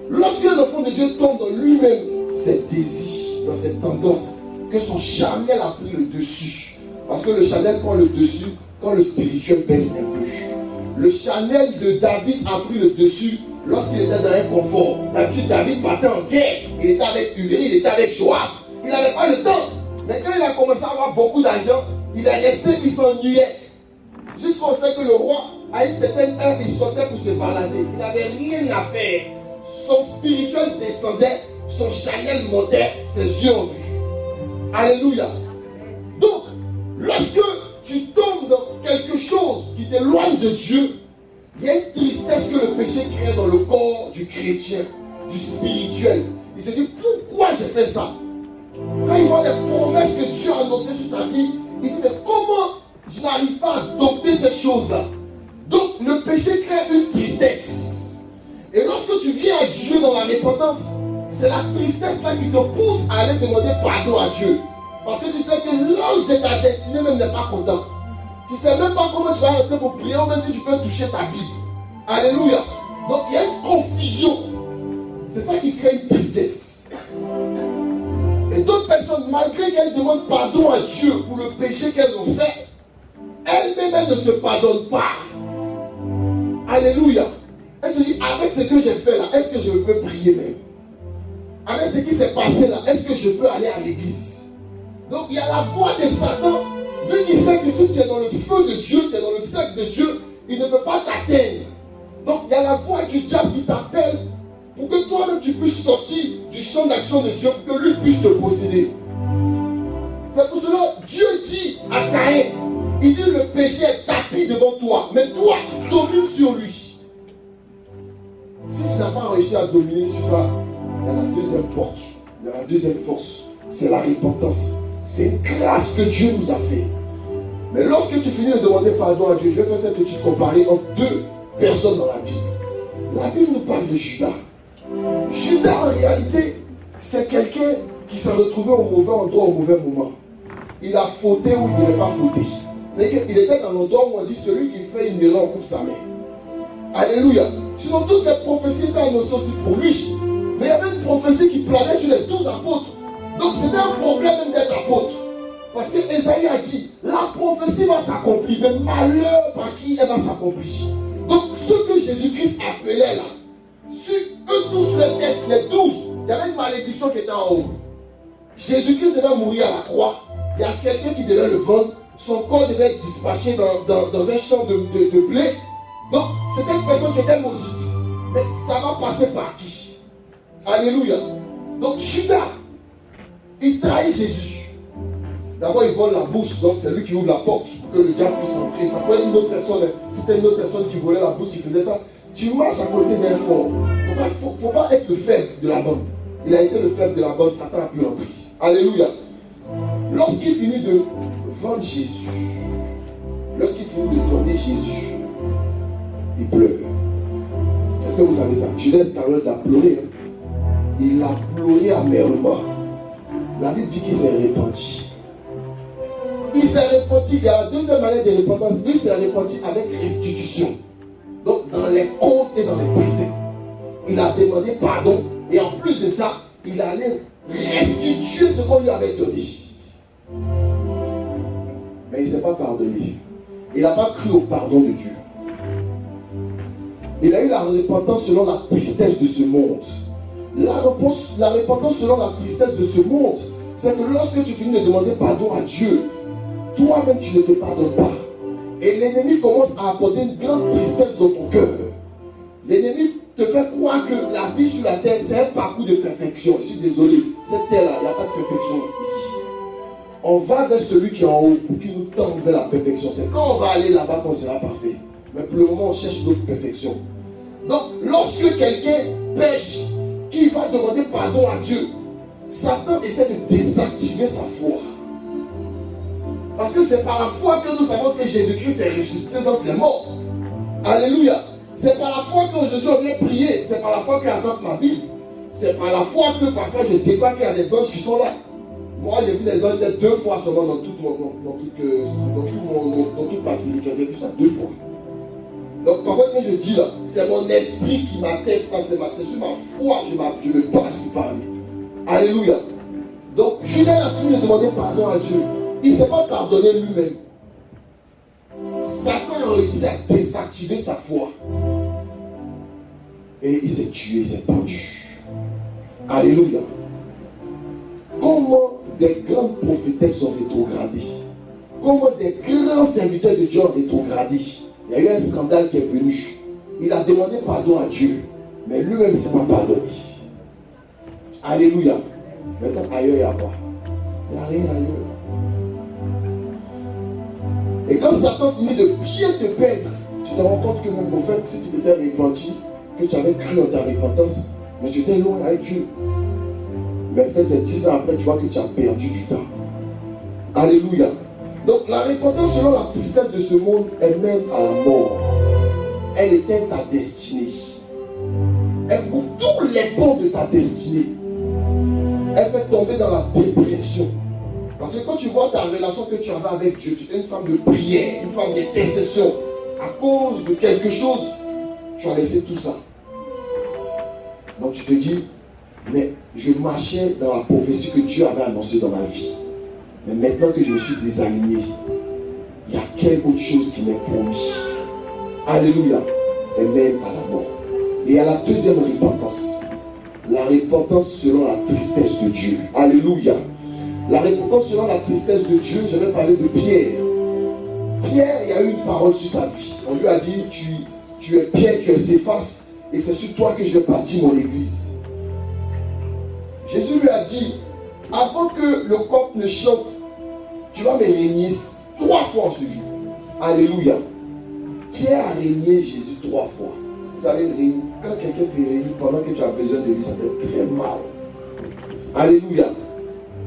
lorsque l'enfant de Dieu tombe dans lui-même ses désirs, dans ses tendances, que son charnel a pris le dessus. Parce que le charnel prend le dessus quand le spirituel baisse un peu. Le charnel de David a pris le dessus lorsqu'il était dans un confort. D'habitude, David partait en guerre. Il était avec Uri, il était avec Joab. Il n'avait pas le temps. Mais quand il a commencé à avoir beaucoup d'argent, il est resté, il s'ennuyait. Jusqu'on sait que le roi, à une certaine heure, il sortait pour se balader. Il n'avait rien à faire. Son spirituel descendait, son charnel montait, ses yeux ont vu. Alléluia. Donc, lorsque tu tombes dans quelque chose qui t'éloigne de Dieu, il y a une tristesse que le péché crée dans le corps du chrétien, du spirituel. Il se dit, pourquoi j'ai fait ça? Quand il voit les promesses que Dieu a annoncées sur sa vie, il dit, mais comment je n'arrive pas à adopter ces choses-là? Donc, le péché crée une tristesse. Et lorsque tu viens à Dieu dans la repentance, c'est la tristesse là qui te pousse à aller demander pardon à Dieu. Parce que tu sais que l'ange de ta destinée même n'est pas content. Tu ne sais même pas comment tu vas rentrer pour prier, même si tu peux toucher ta Bible. Alléluia. Donc il y a une confusion. C'est ça qui crée une tristesse. Et d'autres personnes, malgré qu'elles demandent pardon à Dieu pour le péché qu'elles ont fait, elles-mêmes ne se pardonnent pas. Alléluia. Elles se disent, avec ce que j'ai fait là, est-ce que je peux prier même? Avec ce qui s'est passé là, est-ce que je peux aller à l'église? Donc il y a la voix de Satan, vu qu'il sait que si tu es dans le feu de Dieu, tu es dans le cercle de Dieu, il ne peut pas t'atteindre. Donc il y a la voix du diable qui t'appelle pour que toi-même tu puisses sortir du champ d'action de Dieu, pour que lui puisse te posséder. C'est pour cela que Dieu dit à Caïn, il dit le péché est tapis devant toi, mais toi, domine sur lui. Si tu n'as pas réussi à dominer sur ça, il y a la deuxième porte, il y a la deuxième force, c'est la repentance. C'est une grâce que Dieu nous a fait. Mais lorsque tu finis de demander pardon à Dieu, je vais faire cette petite comparaison entre deux personnes dans la Bible. La Bible nous parle de Judas. Judas, en réalité, c'est quelqu'un qui s'est retrouvé au mauvais endroit au mauvais moment. Il a fauté ou il ne devait pas fauter. C'est-à-dire qu'il était dans l'endroit où on dit celui qui fait une erreur coupe sa main. Alléluia. Sinon, toutes les prophéties étaient annoncées aussi pour lui. Mais il y avait une prophétie qui planait sur les 12 apôtres. Donc c'était un problème même d'être apôtre. Parce que Esaïe a dit, la prophétie va s'accomplir, mais malheur par qui elle va s'accomplir. Donc ce que Jésus-Christ appelait là, sur eux tous les 12, il y avait une malédiction qui était en haut. Jésus-Christ devait mourir à la croix. Il y a quelqu'un qui devait le vendre. Son corps devait être dispatché dans un champ de blé. Donc c'était une personne qui était maudite. Mais ça va passer par qui? Alléluia. Donc Judas, il trahit Jésus. D'abord, il vole la bourse, donc c'est lui qui ouvre la porte pour que le diable puisse entrer. Ça peut être une autre personne. Si c'était une autre personne qui volait la bourse, qui faisait ça, tu marches à côté d'un fort. Il ne faut pas être le faible de la bande. Il a été le faible de la bande, Satan a pu l'entrer. Alléluia. Lorsqu'il finit de vendre Jésus, lorsqu'il finit de donner Jésus, il pleure. Est-ce que vous savez ça? Judas Iscariote a pleuré. Il a pleuré amèrement. La Bible dit qu'il s'est repenti. Il s'est repenti. Il y a la deuxième manière de repentance. Il s'est repenti avec restitution. Donc dans les comptes et dans les préceptes. Il a demandé pardon. Et en plus de ça, il allait restituer ce qu'on lui avait donné. Mais il ne s'est pas pardonné. Il n'a pas cru au pardon de Dieu. Il a eu la repentance selon la tristesse de ce monde. La repentance selon la tristesse de ce monde, c'est que lorsque tu finis de demander pardon à Dieu, toi-même tu ne te pardonnes pas. Et l'ennemi commence à apporter une grande tristesse dans ton cœur. L'ennemi te fait croire que la vie sur la terre, c'est un parcours de perfection. Je suis désolé, cette terre-là, il n'y a pas de perfection ici. On va vers celui qui est en haut pour qu'il nous tende vers la perfection. C'est quand on va aller là-bas qu'on sera parfait. Mais pour le moment, on cherche d'autres perfections. Donc, lorsque quelqu'un pêche, qui va demander pardon à Dieu, Satan essaie de désactiver sa foi. Parce que c'est par la foi que nous savons que Jésus-Christ est ressuscité d'entre les morts. Alléluia. C'est par la foi qu'aujourd'hui on vient prier. C'est par la foi que j'attends ma Bible. c'est par la foi que parfois je découvre qu'il y a des anges qui sont là. Moi, j'ai vu les anges peut-être 2 fois seulement dans toute ma spiritualité. J'ai vu ça 2 fois. Donc, parfois, quand je dis là, c'est mon esprit qui m'atteste ça, c'est sur ma foi que je me base pour parler. Alléluia. Donc, Judas a pu lui demander pardon à Dieu. Il ne s'est pas pardonné lui-même. Satan a réussi à désactiver sa foi. Et il s'est tué, il s'est pendu. Alléluia. Comment des grandes prophétesses sont rétrogradées? Comment des grands serviteurs de Dieu ont rétrogradé? Il y a eu un scandale qui est venu. Il a demandé pardon à Dieu. Mais lui-même ne s'est pas pardonné. Alléluia. Maintenant, ailleurs, il n'y a quoi? Il n'y a rien ailleurs. Et quand Satan finit de bien te perdre, tu te rends compte que même au fait, si tu t'étais repenti, que tu avais cru en ta repentance, mais tu étais loin avec Dieu. Mais peut-être c'est 10 ans après, tu vois que tu as perdu du temps. Alléluia. Donc la repentance selon la tristesse de ce monde, elle mène à la mort. Elle éteint ta destinée. Elle coupe tous les ponts de ta destinée. Elle fait tomber dans la dépression. Parce que quand tu vois ta relation que tu avais avec Dieu, tu es une femme de prière, une femme d'intercession. À cause de quelque chose, tu as laissé tout ça. Donc tu te dis, mais je marchais dans la prophétie que Dieu avait annoncée dans ma vie. Mais maintenant que je me suis désaligné, il y a quelque autre chose qui m'est promis. Alléluia. Et même à la mort. Et il y a la deuxième repentance. La repentance selon la tristesse de Dieu. Alléluia. La repentance selon la tristesse de Dieu, j'avais parlé de Pierre. Pierre, il y a eu une parole sur sa vie. On lui a dit, tu es Pierre, tu es Céphas, et c'est sur toi que je vais bâtir mon église. Jésus lui a dit, avant que le coq ne chante, tu vas me régner 3 fois en ce jour. Alléluia. Pierre a régné Jésus 3 fois. Vous savez, quand quelqu'un te règne pendant que tu as besoin de lui, ça fait très mal. Alléluia.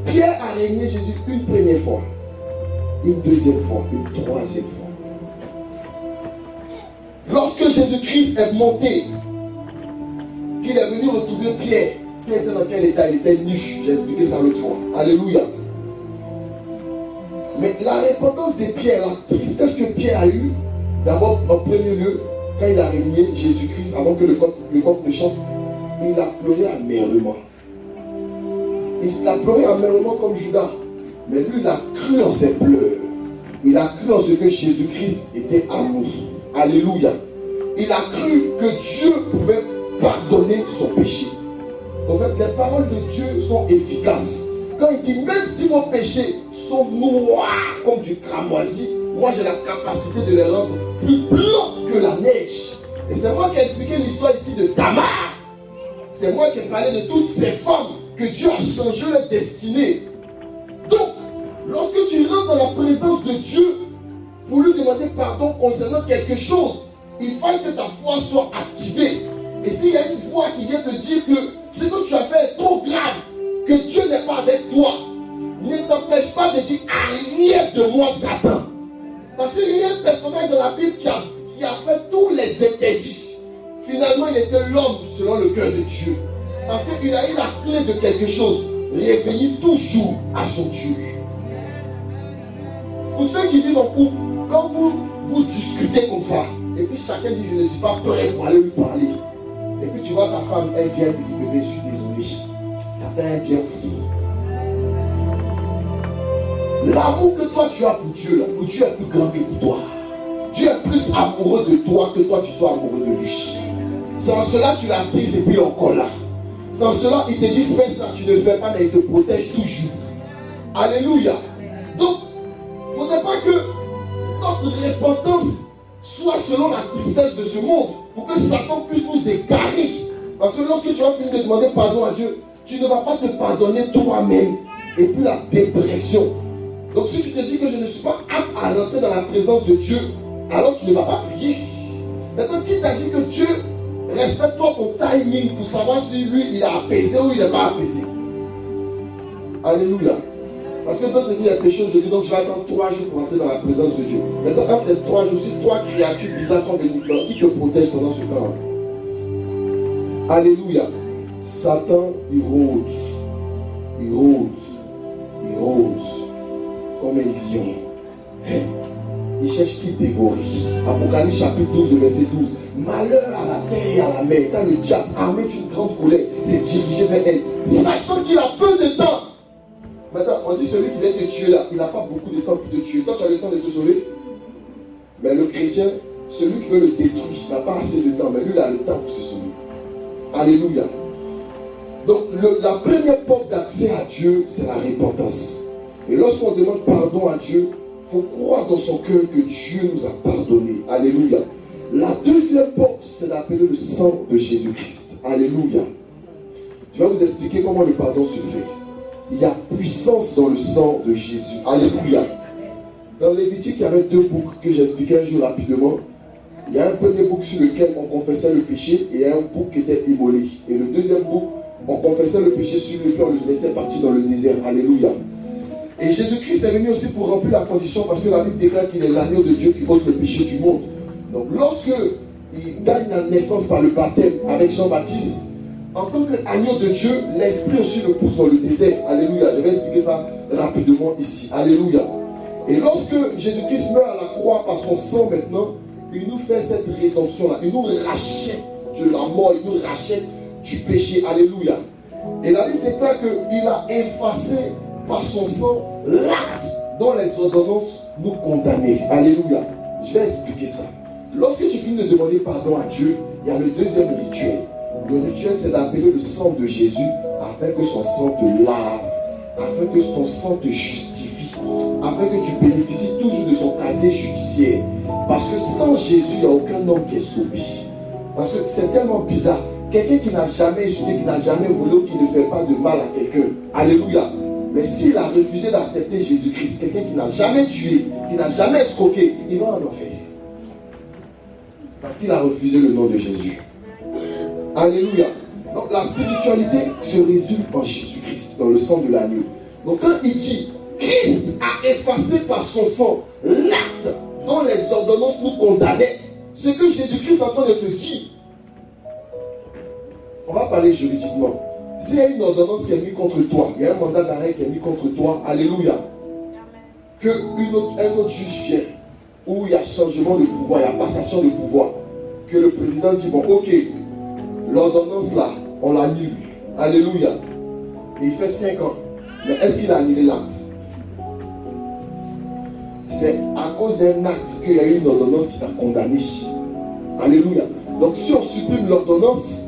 Pierre a régné Jésus une première fois, une deuxième fois, une troisième fois. Lorsque Jésus-Christ est monté, qu'il est venu retrouver Pierre, qui était dans quel état? Il était niche. J'ai expliqué ça l'autre fois. Alléluia. Mais la repentance de Pierre, la tristesse que Pierre a eue, d'abord, en premier lieu, quand il a régné Jésus-Christ, avant que le coq ne chante, il a pleuré amèrement. Il a pleuré amèrement comme Judas. Mais lui, il a cru en ses pleurs. Il a cru en ce que Jésus-Christ était amour. Alléluia. Il a cru que Dieu pouvait pardonner son péché. En fait, les paroles de Dieu sont efficaces. Quand il dit, même si vos péchés sont noirs comme du cramoisi, moi j'ai la capacité de les rendre plus blancs que la neige. Et c'est moi qui ai expliqué l'histoire ici de Tamar. C'est moi qui ai parlé de toutes ces femmes que Dieu a changé leur destinée. Donc, lorsque tu rentres dans la présence de Dieu pour lui demander pardon concernant quelque chose, il faut que ta foi soit activée. Et s'il y a une voix qui vient te dire que ce que tu as fait est trop grave, que Dieu n'est pas avec toi, ne t'empêche pas de dire arrière de moi Satan. Parce qu'il y a un personnage dans la Bible qui a fait tous les interdits. Finalement, il était l'homme selon le cœur de Dieu. Parce qu'il a eu la clé de quelque chose. Revenir toujours à son Dieu. Pour ceux qui vivent en couple, quand vous discutez comme ça, et puis chacun dit je ne suis pas prêt pour aller lui parler. Et puis tu vois ta femme, elle vient te dire bébé, je suis désolé. Ça fait un bien fou. L'amour que toi tu as pour Dieu est plus grand que pour toi. Dieu est plus amoureux de toi que toi tu sois amoureux de lui. C'est en cela que tu l'as prise et puis encore là. C'est en cela qu'il te dit fais ça, tu ne fais pas, mais il te protège toujours. Alléluia. Donc, il ne faudrait pas que notre repentance soit selon la tristesse de ce monde, pour que Satan puisse nous égarer. Parce que lorsque tu vas finir de demander pardon à Dieu, tu ne vas pas te pardonner toi-même. Et puis la dépression. Donc si tu te dis que je ne suis pas apte à rentrer dans la présence de Dieu, alors tu ne vas pas prier. Maintenant, qui t'a dit que Dieu respecte-toi ton timing pour savoir si lui il est apaisé ou il n'est pas apaisé? Alléluia. Parce que d'autres se disent les péchés aujourd'hui, donc je vais attendre 3 jours pour entrer dans la présence de Dieu. Maintenant, entre les 3 jours, si 3 créatures bizarres sont venues, qui te protège pendant ce temps? Alléluia. Satan, il rôde comme un lion. Il cherche qui dévorer. Apocalypse chapitre 12, le verset 12. Malheur à la terre et à la mer, quand le diable, armé d'une grande colère, s'est dirigé vers elle, sachant qu'il a peu de temps. Maintenant, on dit celui qui vient te tuer là, il n'a pas beaucoup de temps pour te tuer. Toi, tu as le temps de te sauver. Mais le chrétien, celui qui veut le détruire, il n'a pas assez de temps, mais lui, il a le temps pour se sauver. Alléluia. Donc, la première porte d'accès à Dieu, c'est la repentance. Et lorsqu'on demande pardon à Dieu, il faut croire dans son cœur que Dieu nous a pardonné. Alléluia. La deuxième porte, c'est d'appeler le sang de Jésus-Christ. Alléluia. Je vais vous expliquer comment le pardon se fait. Il y a puissance dans le sang de Jésus. Alléluia. Dans Lévitique, il y avait deux boucs que j'expliquais un jour rapidement. Il y a un premier bouc sur lequel on confessait le péché et un bouc qui était immolé. Et le deuxième bouc, on confessait le péché sur lequel on le laissait partir dans le désert. Alléluia. Et Jésus-Christ est venu aussi pour remplir la condition parce que la Bible déclare qu'il est l'agneau de Dieu qui ôte le péché du monde. Donc lorsque il gagne la naissance par le baptême avec Jean-Baptiste, en tant qu'agneau de Dieu, l'Esprit aussi le pousse dans le désert. Alléluia. Je vais expliquer ça rapidement ici. Alléluia. Et lorsque Jésus-Christ meurt à la croix par son sang maintenant, il nous fait cette rédemption-là. Il nous rachète de la mort, il nous rachète du péché. Alléluia. Et la Bible déclare qu'il a effacé par son sang l'acte dont les ordonnances nous condamnaient. Alléluia. Je vais expliquer ça. Lorsque tu finis de demander pardon à Dieu, il y a le deuxième rituel. Le rituel, c'est d'appeler le sang de Jésus afin que son sang te lave, afin que son sang te justifie, afin que tu bénéficies toujours de son casier judiciaire. Parce que sans Jésus, il n'y a aucun homme qui est sauvé. Parce que c'est tellement bizarre. Quelqu'un qui n'a jamais échoué, qui n'a jamais volé, ou qui ne fait pas de mal à quelqu'un. Alléluia. Mais s'il a refusé d'accepter Jésus-Christ, quelqu'un qui n'a jamais tué, qui n'a jamais escroqué, il va en enfer. Parce qu'il a refusé le nom de Jésus. Alléluia. Donc la spiritualité se résume en Jésus-Christ, dans le sang de l'agneau. Donc quand il dit, Christ a effacé par son sang l'acte dont les ordonnances nous condamnaient, ce que Jésus-Christ est en train de te dire. On va parler juridiquement. S'il y a une ordonnance qui est mise contre toi, il y a un mandat d'arrêt qui est mis contre toi, alléluia. Que un autre juge vient, où il y a changement de pouvoir, il y a passation de pouvoir, que le président dit, bon, ok, l'ordonnance là, on l'annule, alléluia. Et il fait 5 ans. Mais est-ce qu'il a annulé l'acte? C'est à cause d'un acte qu'il y a eu une ordonnance qui t'a condamné. Alléluia. Donc si on supprime l'ordonnance,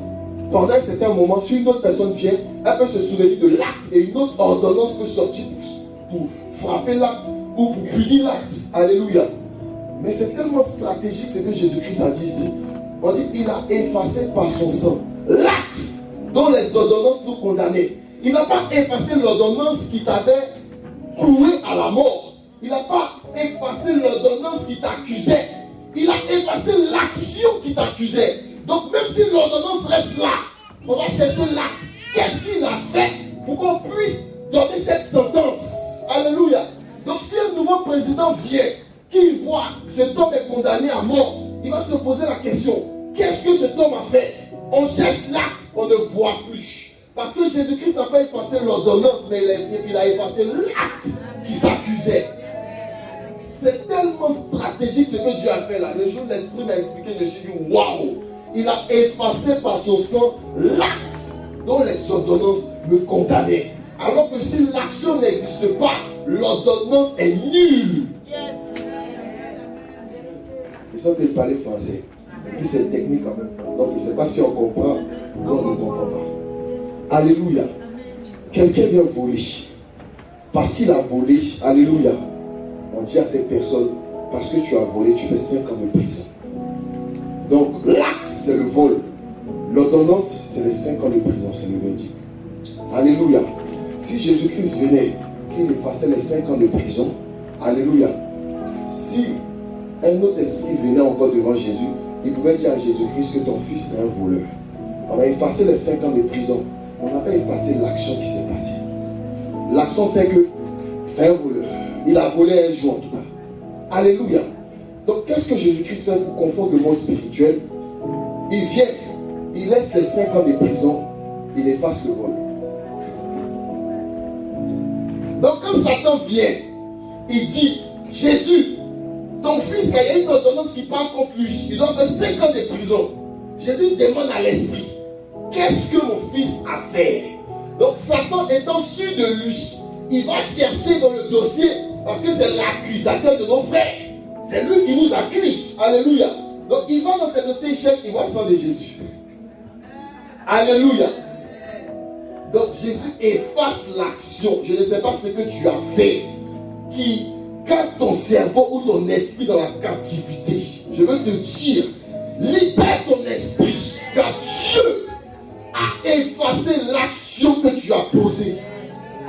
pendant un certain moment, si une autre personne vient, elle peut se souvenir de l'acte et une autre ordonnance peut sortir pour frapper l'acte ou pour punir l'acte. Alléluia. Mais c'est tellement stratégique ce que Jésus-Christ a dit ici. On dit il a effacé par son sang l'acte dont les ordonnances nous condamnaient. Il n'a pas effacé l'ordonnance qui t'avait cloué à la mort. Il n'a pas effacé l'ordonnance qui t'accusait. Il a effacé l'action qui t'accusait. Donc même si l'ordonnance reste là, on va chercher l'acte. Qu'est-ce qu'il a fait pour qu'on puisse donner cette sentence? Alléluia. Donc si un nouveau président vient, qu'il voit que cet homme est condamné à mort, il va se poser la question, qu'est-ce que cet homme a fait? On cherche l'acte, on ne voit plus. Parce que Jésus-Christ n'a pas effacé l'ordonnance, mais il a effacé l'acte qui t'accusait. C'est tellement stratégique ce que Dieu a fait là. Le jour où l'Esprit m'a expliqué, je me suis dit, waouh! Il a effacé par son sang l'acte dont les ordonnances me condamnaient. Alors que si l'action n'existe pas, l'ordonnance est nulle. Yes. Ils sont parler français. Et puis c'est technique quand même. Donc je ne sais pas si on comprend ou on ne comprend pas. Alléluia. Quelqu'un vient voler. Parce qu'il a volé, alléluia. On dit à cette personne, parce que tu as volé, tu fais 5 ans de prison. Donc l'acte, c'est le vol. L'ordonnance, c'est les 5 ans de prison, c'est le verdict. Alléluia. Si Jésus-Christ venait, qu'il effaçait les 5 ans de prison, alléluia. Si un autre esprit venait encore devant Jésus, il pouvait dire à Jésus-Christ que ton fils est un voleur. On a effacé les 5 ans de prison. On n'a pas effacé l'action qui s'est passée. L'action, c'est que c'est un voleur. Il a volé un jour en tout cas. Alléluia. Donc qu'est-ce que Jésus-Christ fait pour confondre le monde spirituel? Il vient, il laisse les 5 ans de prison, il efface le vol. Donc quand Satan vient, il dit, Jésus, ton fils, il y a une ordonnance qui parle contre lui, il doit faire 5 ans de prison. Jésus demande à l'esprit, qu'est-ce que mon fils a fait? Donc Satan étant sûr de lui, il va chercher dans le dossier, parce que c'est l'accusateur de nos frères. C'est lui qui nous accuse. Alléluia. Donc il va dans ce dossier, il cherche, il voit le sang de Jésus. Alléluia. Donc Jésus efface l'action. Je ne sais pas ce que tu as fait, qui, quand ton cerveau ou ton esprit dans la captivité, je veux te dire, libère ton esprit, car Dieu a effacé l'action que tu as posée.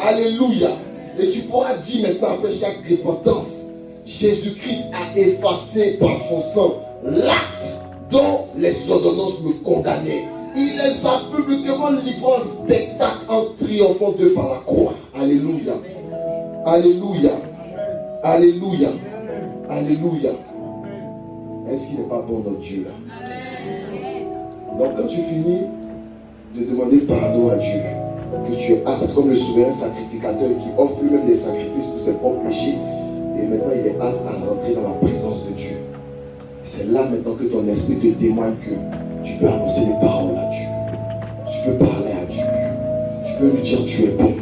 Alléluia. Et tu pourras dire maintenant, après chaque repentance, Jésus-Christ a effacé par son sang l'acte dont les ordonnances me condamnaient. Il les a publiquement livrés en spectacle en triomphant d'eux par la croix. Alléluia. Alléluia. Alléluia. Alléluia. Est-ce qu'il n'est pas bon notre Dieu là? Donc quand tu finis de demander pardon à Dieu, que tu es apte comme le souverain sacrificateur qui offre lui-même des sacrifices pour ses propres péchés, et maintenant il est apte à rentrer dans la présence de Dieu. C'est là maintenant que ton esprit te témoigne que tu peux annoncer des paroles à Dieu. Tu peux parler à Dieu. Tu peux lui dire tu es bon.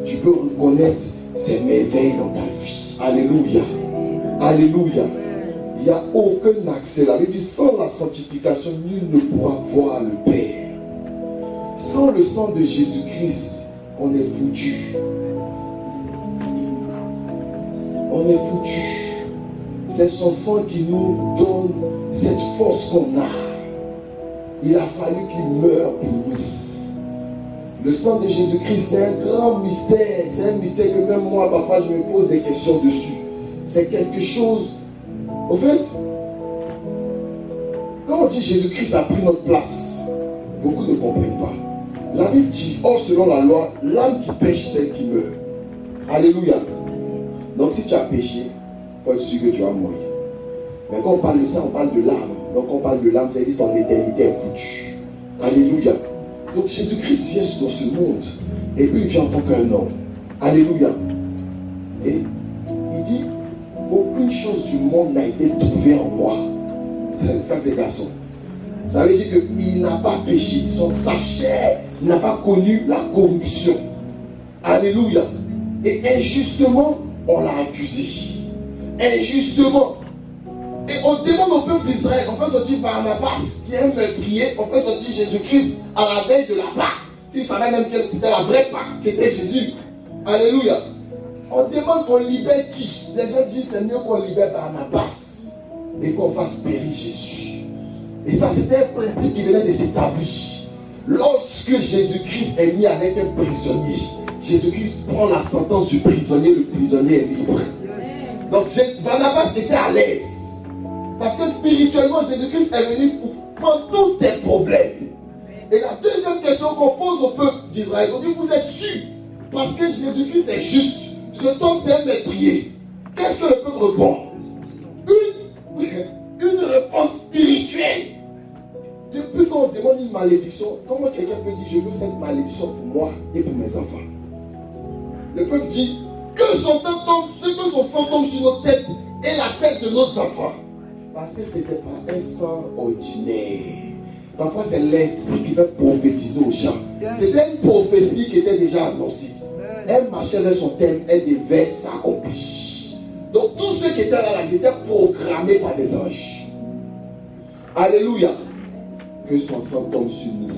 Tu peux reconnaître ses merveilles dans ta vie. Alléluia. Alléluia. Il n'y a aucun accès. La Bible dit sans la sanctification, nul ne pourra voir le Père. Sans le sang de Jésus-Christ, on est foutu. On est foutu. C'est son sang qui nous donne cette force qu'on a. Il a fallu qu'il meure pour nous. Le sang de Jésus-Christ, c'est un grand mystère. C'est un mystère que même moi, papa, je me pose des questions dessus. C'est quelque chose. Au fait, quand on dit Jésus-Christ a pris notre place, beaucoup ne comprennent pas. La Bible dit, or selon la loi, l'âme qui pêche, c'est celle qui meurt. Alléluia. Donc si tu as péché, il faut être sûr que tu vas mourir. Mais quand on parle de ça, on parle de l'âme. Donc on parle de l'âme, c'est-à-dire ton éternité est foutue. Alléluia. Donc Jésus-Christ vient dans ce monde. Et puis il vient en tant qu'un homme. Alléluia. Et il dit, aucune chose du monde n'a été trouvée en moi. Ça c'est garçon. Ça veut dire qu'il n'a pas péché. Sa chair n'a pas connu la corruption. Alléluia. Et injustement, on l'a accusé. Injustement. Et on demande au peuple d'Israël, on fait sortir Barnabas, qui est un meurtrier, on fait sortir Jésus-Christ à la veille de la Pâque. S'il savait même que c'était la vraie Pâque, qui était Jésus. Alléluia. On demande qu'on libère qui? Les gens disent c'est mieux qu'on libère Barnabas et qu'on fasse périr Jésus. Et ça, c'était un principe qui venait de s'établir. Lorsque Jésus-Christ est mis avec un prisonnier, Jésus-Christ prend la sentence du prisonnier, le prisonnier est libre. Donc Barnabas était à l'aise. Parce que spirituellement, Jésus-Christ est venu pour prendre tous tes problèmes. Et la deuxième question qu'on pose au peuple d'Israël, on dit, vous êtes sûr? Parce que Jésus-Christ est juste. Cet homme, c'est un meurtrier. Qu'est-ce que le peuple répond? Une réponse spirituelle. Depuis qu'on demande une malédiction, comment quelqu'un peut dire, je veux cette malédiction pour moi et pour mes enfants? Le peuple dit, que son sang tombe sur nos têtes et la tête de nos enfants. Parce que ce n'était pas un sang ordinaire. Parfois, c'est l'esprit qui va prophétiser aux gens. C'était une prophétie qui était déjà annoncée. Elle marchait vers son thème, elle devait s'accomplir. Donc, tous ceux qui étaient là, ils étaient programmés par des anges. Alléluia. Que son sang tombe sur nous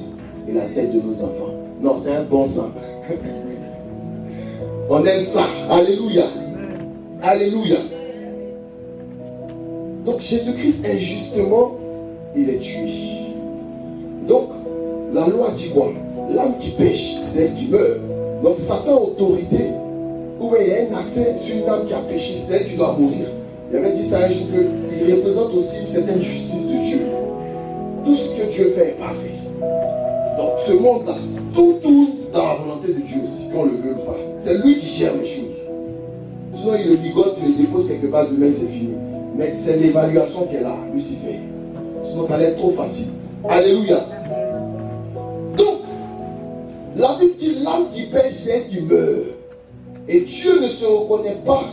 et la tête de nos enfants. Non, c'est un bon sang. On aime ça. Alléluia. Alléluia. Donc Jésus-Christ, injustement, il est tué. Donc, la loi dit quoi? L'âme qui pêche, c'est elle qui meurt. Donc Satan a autorité, où il y a un accès sur une âme qui a péché, c'est elle qui doit mourir. Il avait dit ça un jour qu'il représente aussi une certaine justice de Dieu. Tout ce que Dieu fait est parfait. Donc ce monde-là, tout tourne dans la volonté de Dieu aussi, qu'on le veut ou pas. C'est lui qui gère les choses. Sinon il le bigote, il le dépose quelque part, demain c'est fini. Mais c'est l'évaluation qu'elle a, Lucifer. Sinon ça allait être trop facile. Alléluia. Donc, La Bible dit l'âme qui pêche, c'est elle qui meurt. Et Dieu ne se reconnaît pas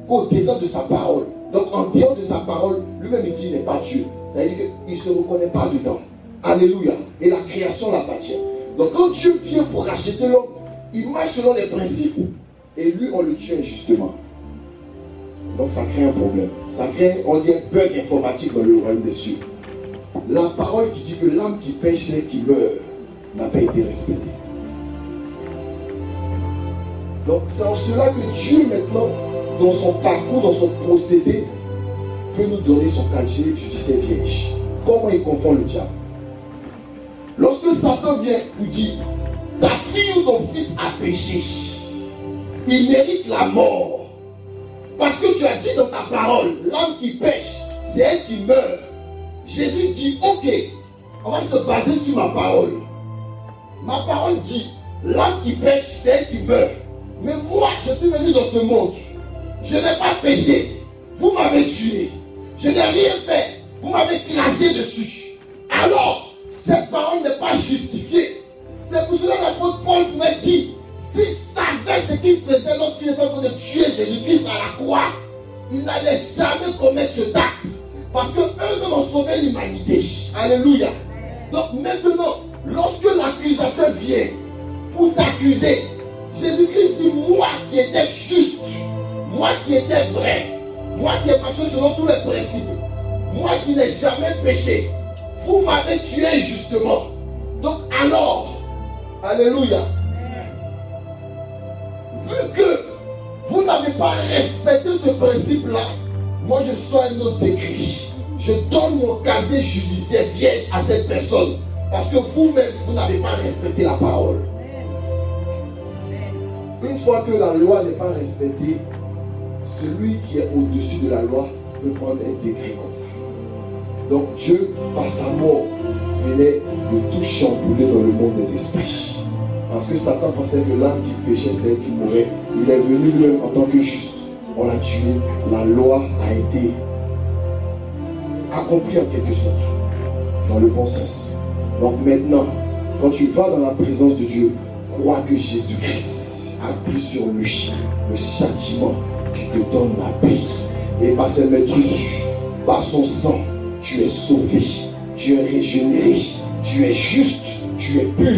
qu'au-dedans de sa parole. Donc en dehors de sa parole, lui-même il dit il n'est pas Dieu. Ça veut dire qu'il ne se reconnaît pas dedans. Alléluia. Et la création l'appartient. Donc quand Dieu vient pour racheter l'homme, il marche selon les principes. Et lui, on le tue injustement. Donc ça crée un problème. Ça crée, on dit, un bug informatique dans le royaume des cieux. La parole qui dit que l'âme qui pêche, c'est elle qui meurt, n'a pas été respectée. Donc c'est en cela que Dieu maintenant, dans son parcours, dans son procédé, peut nous donner son casier judiciaire vierge. Comment il confond le diable? Lorsque Satan vient nous dire, ta fille ou ton fils a péché, il mérite la mort. Parce que tu as dit dans ta parole, l'âme qui pêche, c'est elle qui meurt. Jésus dit, ok, on va se baser sur ma parole. Ma parole dit, l'âme qui pêche, c'est elle qui meurt. Mais moi, je suis venu dans ce monde. Je n'ai pas péché. Vous m'avez tué. Je n'ai rien fait. Vous m'avez craché dessus. Alors, cette parole n'est pas justifiée. C'est pour cela que l'apôtre Paul me dit, s'il savait ce qu'il faisait lorsqu'il était en train de tuer Jésus-Christ à la croix, il n'allait jamais commettre ce acte. Parce qu'eux-mêmes ont sauvé l'humanité. Alléluia. Donc maintenant, lorsque l'accusateur vient pour t'accuser, Jésus-Christ dit, moi qui étais juste, moi qui étais vrai, moi qui ai marché selon tous les principes, moi qui n'ai jamais péché, vous m'avez tué injustement. Donc alors, alléluia, vu que vous n'avez pas respecté ce principe-là, moi je sors un autre décret. Je donne mon casier judiciaire vierge à cette personne. Parce que vous-même, vous n'avez pas respecté la parole. Une fois que la loi n'est pas respectée, celui qui est au-dessus de la loi peut prendre un décret comme ça. Donc Dieu, par sa mort, venait de tout chambouler dans le monde des esprits. Parce que Satan pensait que l'âme qui péchait, c'est elle qui mourait. Il est venu lui-même en tant que juste. On l'a tué. La loi a été accomplie en quelque sorte, dans le bon sens. Donc maintenant, quand tu vas dans la présence de Dieu, crois que Jésus-Christ a pris sur lui le châtiment qui te donne la paix. Et par ses maîtrises, par son sang, tu es sauvé, tu es régénéré, tu es juste, tu es pur.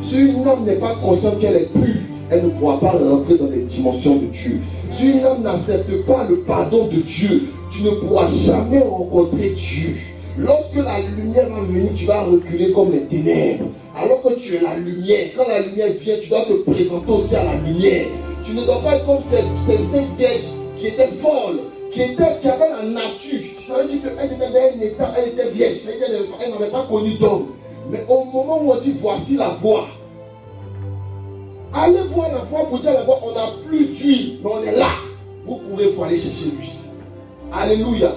Si une âme n'est pas consciente qu'elle est pure, elle ne pourra pas rentrer dans les dimensions de Dieu. Si une âme n'accepte pas le pardon de Dieu, tu ne pourras jamais rencontrer Dieu. Lorsque la lumière va venir, tu vas reculer comme les ténèbres. Alors que tu es la lumière, quand la lumière vient, tu dois te présenter aussi à la lumière. Tu ne dois pas être comme ces 5 vierges qui étaient folles, qui avaient la nature. Ça veut dire qu'elles étaient dans un état, elles étaient vierges. Ça veut dire qu'elles n'avaient pas connu d'homme. Mais au moment où on dit voici la voie, allez voir la voie pour dire la voie, on n'a plus d'huile, mais on est là. Vous courez pour aller chercher lui. Alléluia.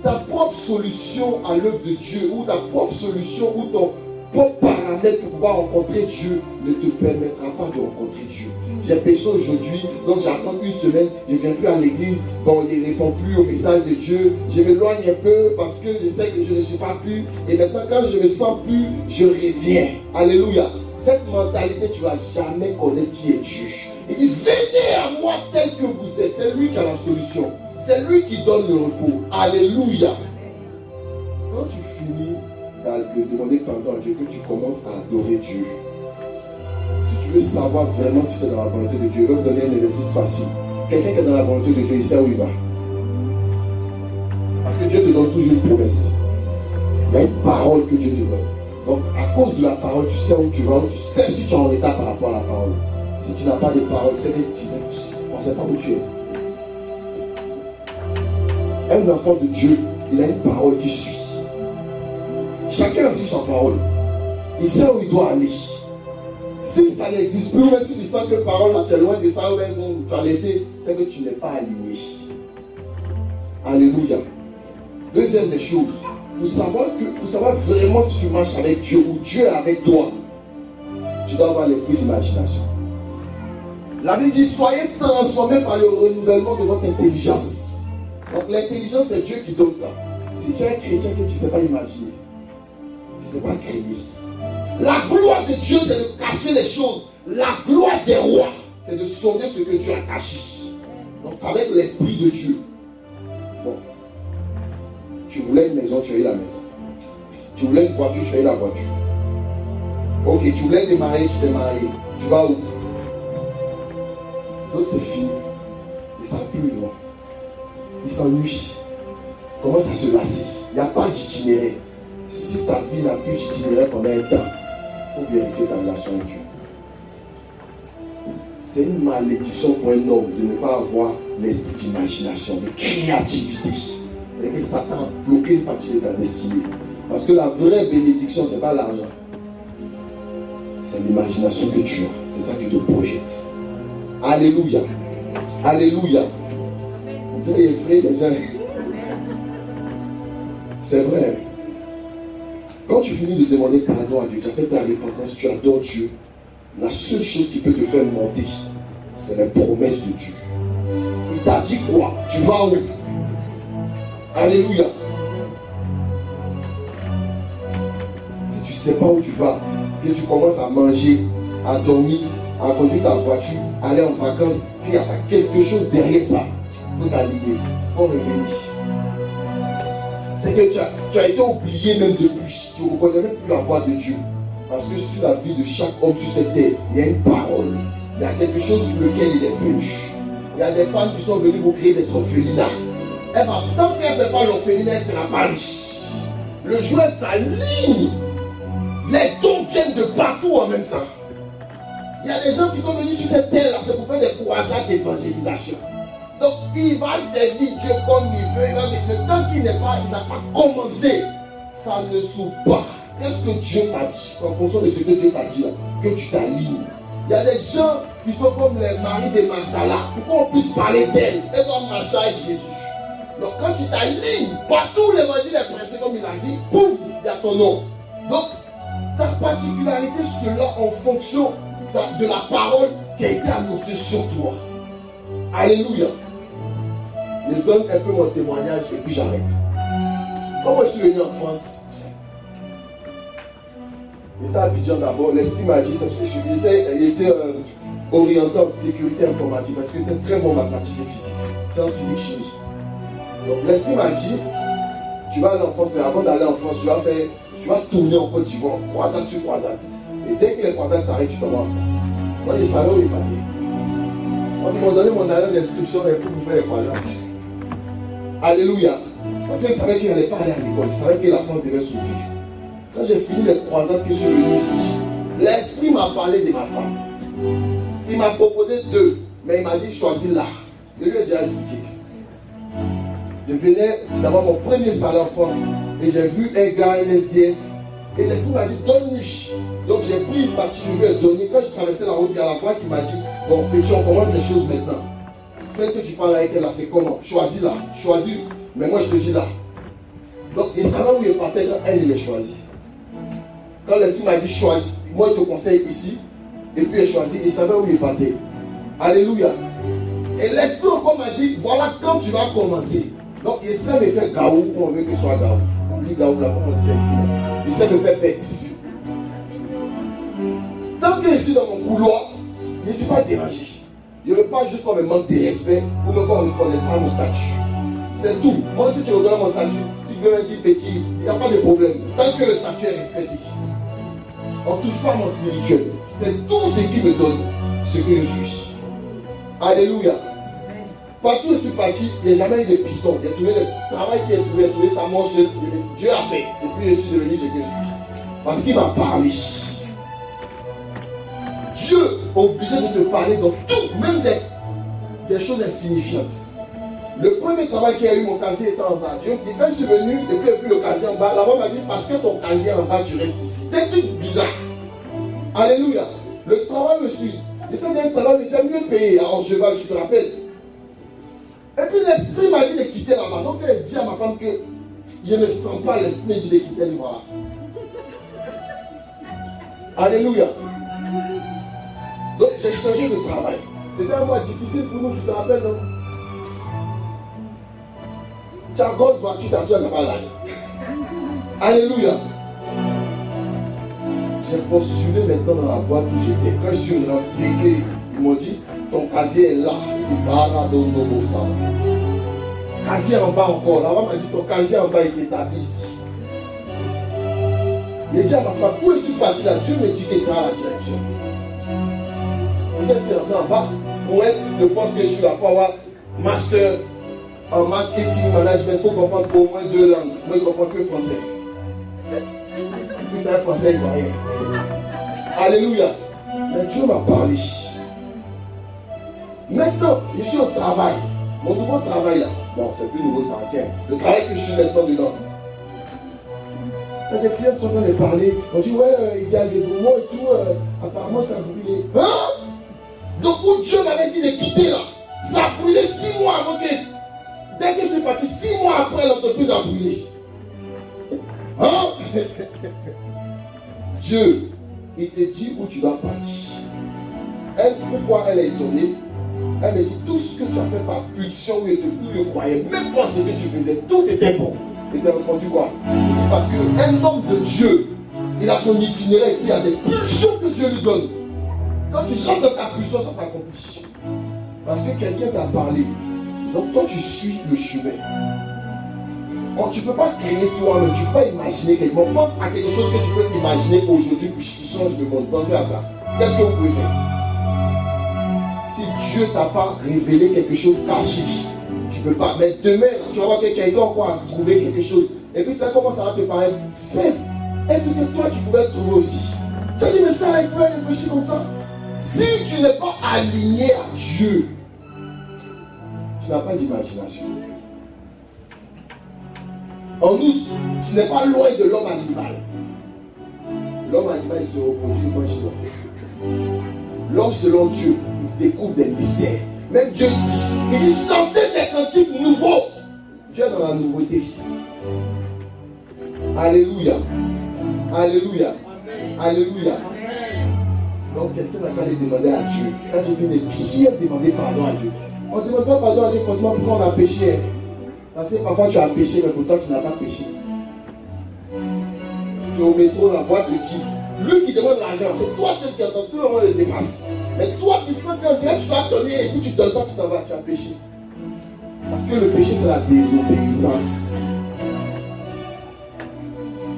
Ta propre solution à l'œuvre de Dieu, ou ta propre solution, ou ton propre paramètre pour pouvoir rencontrer Dieu ne te permettra pas de rencontrer Dieu. J'ai péché aujourd'hui, donc j'attends une semaine, je ne viens plus à l'église, bon, je ne réponds plus au message de Dieu, je m'éloigne un peu parce que je sais que je ne suis pas plus, et maintenant quand je ne me sens plus, je reviens. Alléluia. Cette mentalité, tu ne vas jamais connaître qui est Dieu. Il dit, venez à moi tel que vous êtes. C'est lui qui a la solution. C'est lui qui donne le repos. Alléluia. Quand tu finis de demander pardon à Dieu, que tu commences à adorer Dieu, si tu veux savoir vraiment si tu es dans la volonté de Dieu, je vais te donner un exercice facile. Quelqu'un qui est dans la volonté de Dieu, il sait où il va. Parce que Dieu te donne toujours une promesse. Il y a une parole que Dieu te donne. Donc, à cause de la parole, tu sais où tu vas, tu sais si tu es en retard par rapport à la parole. Si tu n'as pas de parole, c'est que on ne sait pas où tu es. Un enfant de Dieu, il a une parole qui suit. Chacun a su sa parole. Il sait où il doit aller. Si ça n'existe plus, même si tu sens que parole, tu es loin de ça, ou même tu as laissé, c'est que tu n'es pas aligné. Alléluia. Deuxième des choses, pour savoir vraiment si tu marches avec Dieu ou Dieu est avec toi, tu dois avoir l'esprit d'imagination. La Bible dit, soyez transformés par le renouvellement de votre intelligence. Donc l'intelligence, c'est Dieu qui donne ça. Si tu es un chrétien que tu ne sais pas imaginer, tu ne sais pas créer, La gloire de Dieu, c'est de cacher les choses. La gloire des rois, c'est de sauver ce que Dieu a caché. Donc, ça va être l'esprit de Dieu. Bon. Tu voulais une maison, tu as eu la maison. Tu voulais une voiture, tu as eu la voiture. Ok, tu voulais te marier, tu t'es marié. Tu vas où? Donc, c'est fini. Ils ne savent plus le nom. Ils s'ennuient. Comment ça se lasser? Il n'y a pas d'itinéraire. Si ta vie n'a plus d'itinéraire pendant un temps, il faut vérifier ta relation avec Dieu. C'est une malédiction pour un homme de ne pas avoir l'esprit d'imagination, de créativité. Et que Satan a bloqué une partie de ta destinée. Parce que la vraie bénédiction, ce n'est pas l'argent. C'est l'imagination que tu as. C'est ça qui te projette. Alléluia. Alléluia. Dieu est vrai, les gens. C'est vrai. Quand tu finis de demander pardon à Dieu, tu as fait ta repentance, tu adores Dieu, la seule chose qui peut te faire monter, c'est les promesses de Dieu. Il t'a dit quoi? Tu vas où? Alléluia. Si tu ne sais pas où tu vas, que tu commences à manger, à dormir, à conduire ta voiture, à aller en vacances, puis il y a quelque chose derrière ça, il faut t'aligner, il faut revenir. C'est que tu as été oublié même depuis. Tu ne reconnais même plus la voix de Dieu. Parce que sur la vie de chaque homme sur cette terre, il y a une parole. Il y a quelque chose sur lequel il est venu. Il y a des femmes qui sont venues pour créer des orphelinats. Tant qu'elle ne fait pas l'orphelinat, elle ne sera pas riche. Le jour où ça ligne, les dons viennent de partout en même temps. Il y a des gens qui sont venus sur cette terre-là, c'est pour faire des croisades d'évangélisation. Donc il va servir Dieu comme il veut. Le temps qu'il n'a pas commencé, ça ne s'ouvre pas. Qu'est-ce que Dieu t'a dit? C'est en fonction de ce que Dieu t'a dit là, que tu t'alignes. Il y a des gens qui sont comme les maris de Magdala. Pourquoi on puisse parler d'elle? Elle doit marcher avec Jésus. Donc quand tu t'alignes, partout l'évangile est prêché comme il a dit, boum, il y a ton nom. Donc ta particularité sera en fonction de la parole qui a été annoncée sur toi. Alléluia. Je donne un peu mon témoignage et puis j'arrête. Quand moi je suis venu en France, j'étais à Abidjan d'abord, l'esprit m'a dit, il était orienté en sécurité informatique parce qu'il était très bon en mathématiques et physique, sciences physique, chimie. Donc l'esprit m'a dit, tu vas aller en France, mais avant d'aller en France, tu vas tourner en Côte d'Ivoire, croisade sur croisade. Et dès que les croisades s'arrêtent, tu tombes en France. Moi je savais où il partait. Ils m'ont donné mon année d'inscription pour vous faire les croisades. Alléluia. Parce qu'ils savaient qu'il n'allait pas aller à l'école. Ils savaient que la France devait s'ouvrir. Quand j'ai fini les croisades que je suis venu ici, l'esprit m'a parlé de ma femme. Il m'a proposé deux, mais il m'a dit choisis là. Je lui ai déjà expliqué. Je venais d'avoir mon premier salaire en France et j'ai vu un gars, un SDF. Et l'esprit m'a dit donne-lui. Donc j'ai pris une partie, je lui ai donné. Quand je traversais la route, il y a la voix qui m'a dit bon, petit, on commence les choses maintenant. Celle que tu parles avec elle là, c'est comment? Choisis là, choisis. Mais moi je te dis là. Donc il savait où il partait quand elle il est choisi. Quand l'esprit m'a dit choisis, moi je te conseille ici. Et puis il choisi, il savait où il partait. Alléluia. Et l'esprit encore m'a dit voilà quand tu vas commencer. Donc il sait me faire gaou où on veut que ce soit gaou. On dit gaou là, comme on dit ici. Il sait me faire bête. Tant que je suis dans mon couloir, je ne suis pas dérangé. Je ne veux pas juste qu'on me manque de respect ou même qu'on ne connaît pas mon statut. C'est tout. Moi, si tu regardes mon statut, si tu veux un petit petit, il n'y a pas de problème. Tant que le statut est respecté. On ne touche pas à mon spirituel. C'est tout ce qui me donne ce que je suis. Alléluia. Partout où je suis parti, il n'y a jamais eu de piston. Il y a trouvé le travail qui est trouvé ça moi seul. Dieu a fait. Et puis je suis devenu ce que je suis. Parce qu'il m'a parlé. Dieu est obligé de te parler dans tout, même des choses insignifiantes. Le premier travail qui a eu, mon casier était en bas. Dieu dit, quand je suis venu, et puis j'ai vu le casier en bas, là-bas m'a dit, parce que ton casier est en bas, tu restes ici. Des trucs bizarres. Alléluia. Le travail me suit. J'étais dans un travail, j'étais mieux payé à Orgeval, tu te rappelles. Et puis l'esprit m'a dit de quitter là-bas. Donc elle dit à ma femme que je ne sens pas l'esprit dit de quitter, et voilà. Alléluia. Donc j'ai changé de travail. C'était un mois difficile pour nous, tu te rappelles, non? Tu as grosse voiture, tu as là-bas là. Alléluia. j'ai postulé maintenant dans la boîte où j'étais. Quand je suis rentré, ils m'ont dit, ton casier est là. Il dit, Baradondo ça. Casier en bas encore. Là-bas, m'a dit, ton casier en bas, il est établi ici. Il dit à ma femme, où je suis parti là? Dieu me dit que c'est à la direction. C'est rentré en bas. Pour être le poste que je suis là, il faut avoir master en marketing management. Il faut comprendre au moins 2 langues. Moi, je ne comprends que le français. Puis c'est un français ivoirien. Alléluia. Mais Dieu m'a parlé. Maintenant, je suis au travail. Mon nouveau travail là. Bon, c'est plus nouveau, c'est ancien. Le travail que je suis maintenant dedans. Les clients sont en train de parler. On dit, ouais, il y a des mouvements et tout. Apparemment, ça a brûlé. Hein? Donc, où Dieu m'avait dit de quitter là, ça a brûlé 6 mois avant que. Dès que c'est parti, 6 mois après, l'entreprise a brûlé. Hein? Dieu, il te dit où tu dois partir. Elle, pourquoi elle est étonnée? Elle me dit, tout ce que tu as fait par pulsion, où je croyais, même pas ce que tu faisais, tout était bon. Et tu as répondu quoi? Parce qu'un homme de Dieu, il a son itinéraire et puis il y a des pulsions que Dieu lui donne. Quand tu rentres dans ta pulsion, ça s'accomplit. Parce que quelqu'un t'a parlé. Donc toi, tu suis le chemin. Tu ne peux pas créer toi-même, tu ne peux pas imaginer quelque chose. Pense à quelque chose que tu peux imaginer aujourd'hui qui change le monde. Pensez à ça. Qu'est-ce que vous pouvez faire? Si Dieu ne t'a pas révélé quelque chose caché, tu ne peux pas. Mais demain, tu vas voir que quelqu'un va trouver quelque chose. Et puis ça commence à te paraître simple. Et que toi, tu pouvais le trouver aussi. Tu as dit, mais ça, il peut réfléchir comme ça. Si tu n'es pas aligné à Dieu, tu n'as pas d'imagination. En outre, tu n'es pas loin de l'homme animal. L'homme animal, il se reproduit quand il dort. L'homme selon Dieu, il découvre des mystères. Même Dieu dit, il dit, chantez des cantiques nouveaux. Dieu est dans la nouveauté. Alléluia. Alléluia. Alléluia. Donc quelqu'un n'a qu'à aller demander à Dieu. Quand tu fais des prières, demander pardon à Dieu. On ne demande pas pardon à Dieu forcément pourquoi on a péché. Parce que parfois tu as péché, mais pourtant tu n'as pas péché. Tu es au métro, la boîte de type. Lui qui demande l'argent, c'est toi seul qui entend, tout le monde le dépasse. Mais toi tu sens qu'en direct tu dois donner et puis tu ne donnes pas, tu t'en vas, tu as péché. Parce que le péché c'est la désobéissance.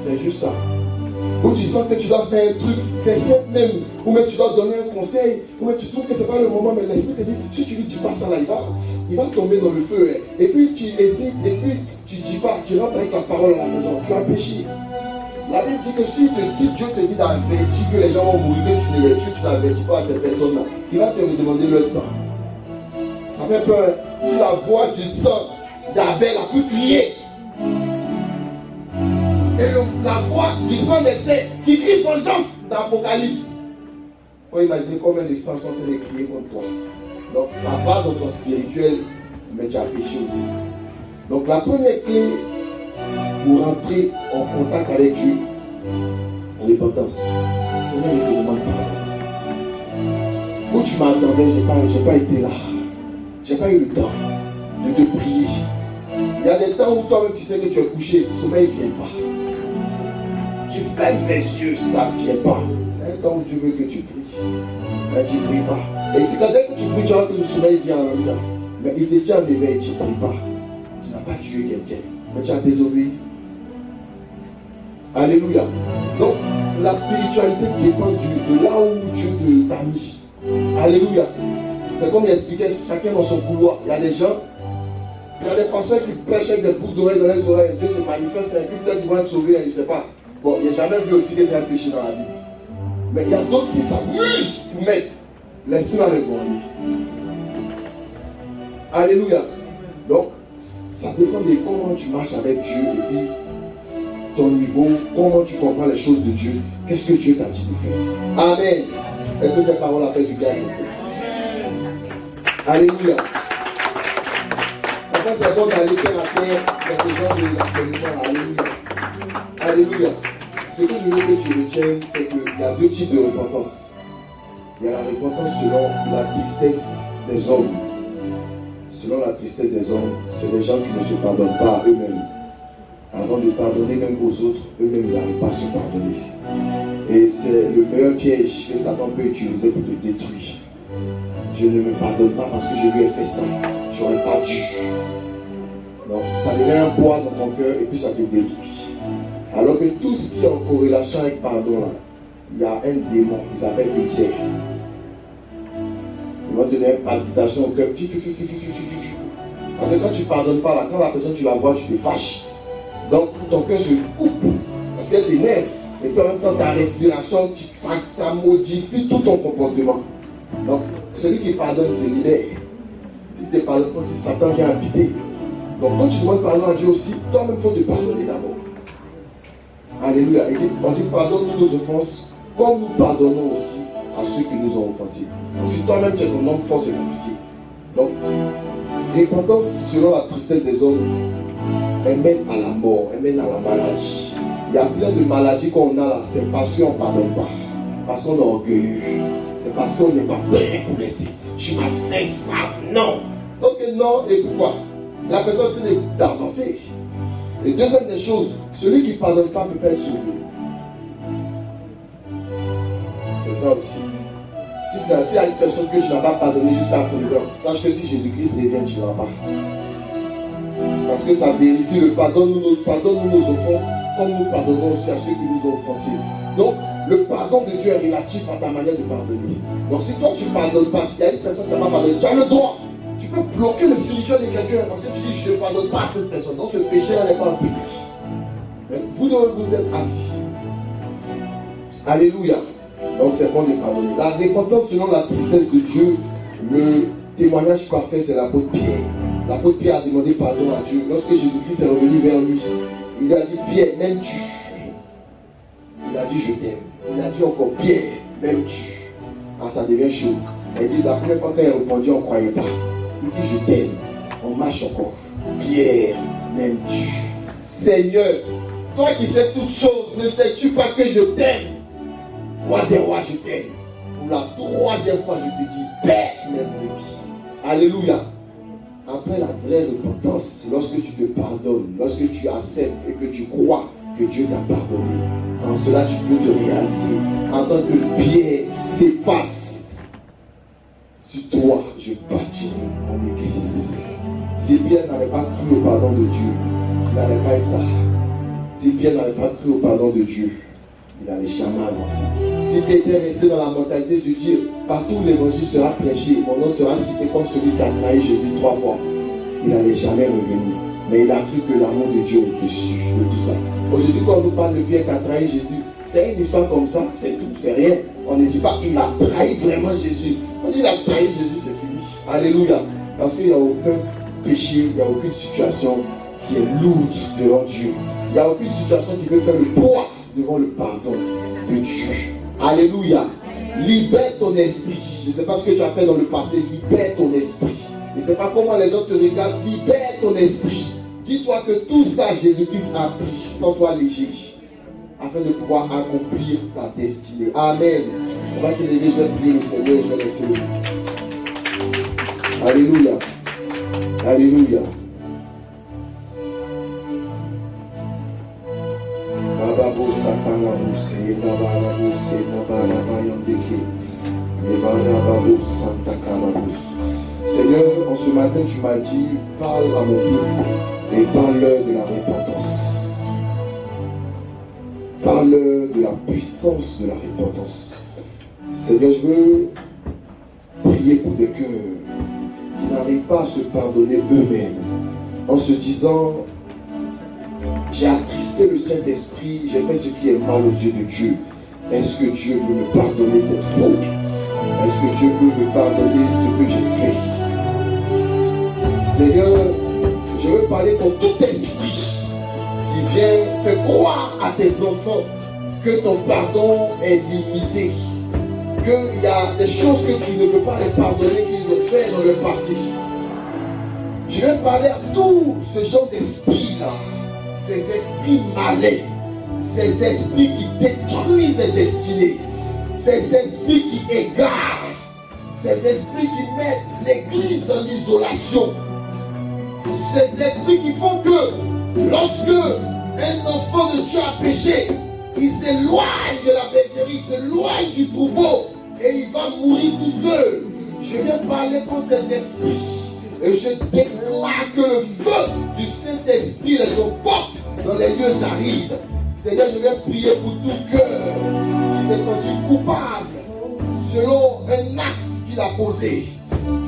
C'est juste ça. Ou tu sens que tu dois faire un truc, c'est simple même, ou même tu dois donner un conseil, ou même tu trouves que ce n'est pas le moment, mais l'esprit te dit, si tu lui dis pas ça là, il va tomber dans le feu. Hein. Et puis tu hésites, et puis tu dis pas, tu rentres avec la parole à la maison, tu as péché. La Bible dit que si Dieu te dit d'avertir que les gens vont mourir, que tu n'avertis pas à ces personnes-là, il va te demander le sang. Ça fait peur. Si la voix du sang d'Abel a pu crier, et la voix du sang des saints qui crie vengeance d'Apocalypse. Il faut imaginer combien de sangs sont en train de crier contre toi. Donc ça va dans ton spirituel, mais tu as péché aussi. Donc la première clé pour entrer en contact avec Dieu, repentance. Seigneur, il te demande pardon. Où tu m'attendais, je n'ai pas été là. Je n'ai pas eu le temps de te prier. Il y a des temps où toi-même tu sais que tu es couché, le sommeil ne vient pas. Tu fermes les yeux, ça ne vient pas. C'est un temps où Dieu veut que tu pries. Mais tu ne pries pas. Et si quand dès que tu pries, tu vois que le sommeil vient en là. Mais il te dit en éveil, tu ne pries pas. Tu n'as pas tué quelqu'un. Mais tu as désobéi. Alléluia. Donc, la spiritualité dépend de là où Dieu t'a mis. Alléluia. C'est comme il expliquait, chacun dans son couloir. Il y a des gens, il y a des pasteurs qui prêchent avec des boucles d'oreilles dans les oreilles. Dieu se manifeste et puis peut-être qu'ils vont être sauvés, je ne sais pas. Bon, il n'y a jamais vu aussi que c'est un péché dans la Bible. Mais il y a d'autres qui s'amusent pour mettre l'esprit dans les grenouilles. Alléluia. Donc, ça dépend de comment tu marches avec Dieu et puis ton niveau, comment tu comprends les choses de Dieu. Qu'est-ce que Dieu t'a dit de faire? Amen. Est-ce que cette parole a fait du bien? Alléluia. Après, c'est bon d'aller faire la terre avec les gens de l'enseignement. Alléluia. Alléluia. Ce que je veux que tu retiennes, c'est qu'il y a deux types de repentance. Il y a la repentance selon la tristesse des hommes. Selon la tristesse des hommes, c'est des gens qui ne se pardonnent pas à eux-mêmes. Avant de pardonner même aux autres, eux-mêmes ils n'arrivent pas à se pardonner. Et c'est le meilleur piège que Satan peut utiliser pour te détruire. Je ne me pardonne pas parce que je lui ai fait ça. J'aurais pas dû. Non, ça devient un poids dans ton cœur et puis ça te détruit. Alors que tout ce qui est en corrélation avec pardon, là, il y a un démon qui s'appelle Ulcère. Il va te donner une palpitation au cœur. Parce que quand tu ne pardonnes pas, là, quand la personne tu la vois, tu te fâches. Donc ton cœur se coupe. Parce qu'elle t'énerve. Et puis en même temps, ta respiration, ça modifie tout ton comportement. Donc, celui qui pardonne se libère. Si tu ne pardonnes pas, si Satan vient habiter. Donc, quand tu demandes pardon à Dieu aussi, toi-même, il faut te pardonner d'abord. Alléluia. Et on dit pardonne-nous nos offenses, comme nous pardonnons aussi à ceux qui nous ont offensés. Donc, si toi-même tu es ton homme fort, c'est compliqué. Donc, repentance selon la tristesse des hommes, elle mène à la mort, elle mène à la maladie. Il y a plein de maladies qu'on a là, c'est parce qu'on ne pardonne pas, parce qu'on est orgueilleux, c'est parce qu'on n'est pas prêt pour laisser. Tu m'as fait ça, non. Donc non, et pourquoi? La personne peut d'avancer. Et deuxième des choses, celui qui ne pardonne pas ne peut pas être sauvé. C'est ça aussi. Si y a une personne que je n'ai pas pardonné jusqu'à présent, sache que si Jésus-Christ revient, tu ne vas pas. Parce que ça vérifie le pardonne-nous nos offenses, comme nous pardonnons aussi à ceux qui nous ont offensés. Donc, le pardon de Dieu est relatif à ta manière de pardonner. Donc, si toi tu ne pardonnes pas, s'il y a une personne qui n'a pas pardonné, tu as le droit. Tu peux bloquer le spirituel de quelqu'un parce que tu dis je ne pardonne pas à cette personne. Donc, ce péché-là n'est pas un péché. Mais vous devez vous être assis. Alléluia. Donc, c'est bon de pardonner. La repentance selon la tristesse de Dieu, le témoignage parfait, c'est l'apôtre Pierre. L'apôtre Pierre a demandé pardon à Dieu. Lorsque Jésus-Christ est revenu vers lui, il lui a dit Pierre, m'aimes-tu? Il a dit je t'aime. Il a dit encore Pierre, m'aimes-tu? Ah, ça devient chaud. Il dit la première fois qu'il a répondu, on ne croyait pas. Il dit je t'aime. On marche encore. Pierre, m'aimes-tu? Seigneur, toi qui sais toutes choses, ne sais-tu pas que je t'aime? Roi des rois, je t'aime. Pour la troisième fois, je te dis Père, m'aime-tu? Alléluia. Après la vraie repentance, c'est lorsque tu te pardonnes, lorsque tu acceptes et que tu crois que Dieu t'a pardonné. Sans cela, tu peux te réaliser. En tant que pierre s'efface, sur toi, je bâtirai mon église. Si Pierre n'avait pas cru au pardon de Dieu, il n'allait pas être ça. Si Pierre n'avait pas cru au pardon de Dieu, il n'allait jamais avancer. Si Pierre était resté dans la mentalité de dire partout où l'évangile sera prêché, mon nom sera cité comme celui qui a trahi Jésus 3 fois, il n'allait jamais revenir. Mais il a cru que l'amour de Dieu est au-dessus de tout ça. Aujourd'hui, quand on nous parle de Pierre qui a trahi Jésus, c'est une histoire comme ça, c'est tout, c'est rien. On ne dit pas qu'il a trahi vraiment Jésus. On dit qu'il a trahi Jésus, c'est fini. Alléluia. Parce qu'il n'y a aucun péché, il n'y a aucune situation qui est lourde devant Dieu. Il n'y a aucune situation qui peut faire le poids devant le pardon de Dieu. Alléluia. Libère ton esprit. Je ne sais pas ce que tu as fait dans le passé. Libère ton esprit. Je ne sais pas comment les gens te regardent. Libère ton esprit. Dis-toi que tout ça, Jésus-Christ a pris sans toi léger, afin de pouvoir accomplir ta destinée. Amen. On va se lever, je vais prier le Seigneur et je vais laisser le mot. Alléluia. Alléluia. Seigneur, en ce matin, tu m'as dit, parle à mon peuple et parle-leur de la repentance. Parle-leur de la puissance de la repentance. Seigneur, je veux prier pour des cœurs qui n'arrivent pas à se pardonner eux-mêmes en se disant, j'ai attristé le Saint-Esprit, j'ai fait ce qui est mal aux yeux de Dieu. Est-ce que Dieu peut me pardonner cette faute? Est-ce que Dieu peut me pardonner ce que j'ai fait? Seigneur, je veux parler contre tout esprit qui vient faire croire à tes enfants que ton pardon est limité, qu'il y a des choses que tu ne peux pas les pardonner qu'ils ont fait dans le passé. Je vais parler à tout ce genre d'esprit-là, ces esprits malais, ces esprits qui détruisent les destinées, ces esprits qui égarent, ces esprits qui mettent l'église dans l'isolation, ces esprits qui font que lorsque un enfant de Dieu a péché, il s'éloigne de la bergerie, il s'éloigne du troupeau et il va mourir tout seul. Je viens parler contre ces esprits et je déclare que le feu du Saint-Esprit les emporte dans les lieux arides. Seigneur, je viens prier pour tout cœur qui s'est senti coupable selon un acte qu'il a posé.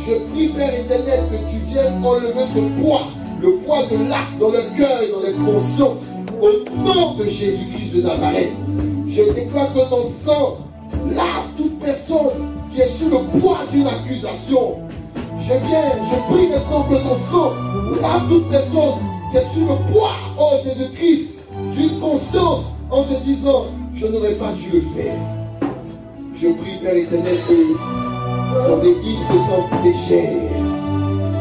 Je prie, Père éternel, que tu viennes enlever ce poids, le poids de l'acte dans le cœur et dans les consciences, au nom de Jésus-Christ de Nazareth. Je déclare que ton sang lave toute personne qui est sous le poids d'une accusation. Je prie maintenant que ton sang lave toute personne qui est sous le poids, oh Jésus-Christ, d'une conscience en se disant, je n'aurais pas dû le faire. Je prie, Père éternel, que ton Église se sente légère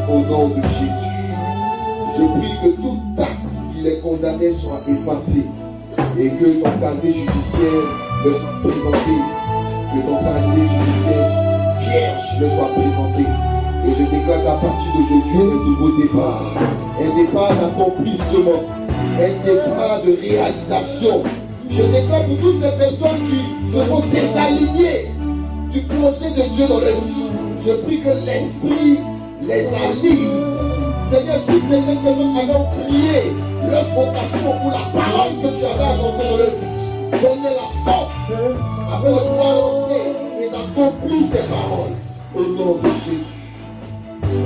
au nom de Jésus. Je prie que tout acte qui les condamnait soit effacé et que ton casier judiciaire me soit présenté, que ton casier judiciaire vierge me soit présenté. Et je déclare qu'à partir d'aujourd'hui, un nouveau départ d'accomplissement, un départ de réalisation. Je déclare pour toutes ces personnes qui se sont désalignées du projet de Dieu dans leur vie. Je prie que l'Esprit les aligne. Seigneur, si certaines personnes avaient prié leur vocation pour la parole que tu avais annoncée dans leur vie, donnez la force afin de pouvoir entrer et d'accomplir ces paroles au nom de Jésus.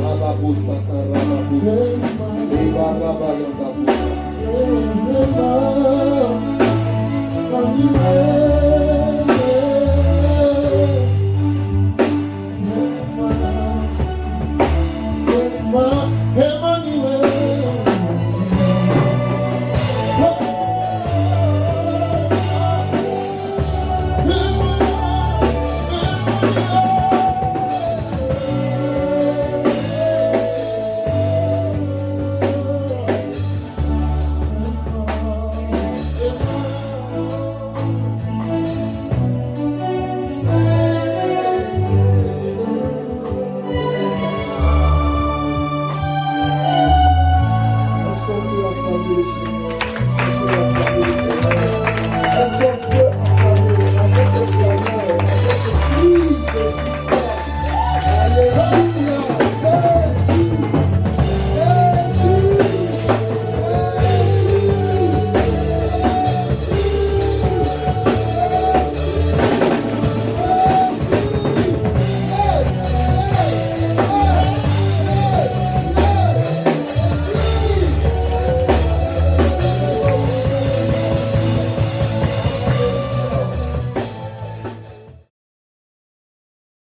Rababo Sakarababo, Eva Rabayandabo.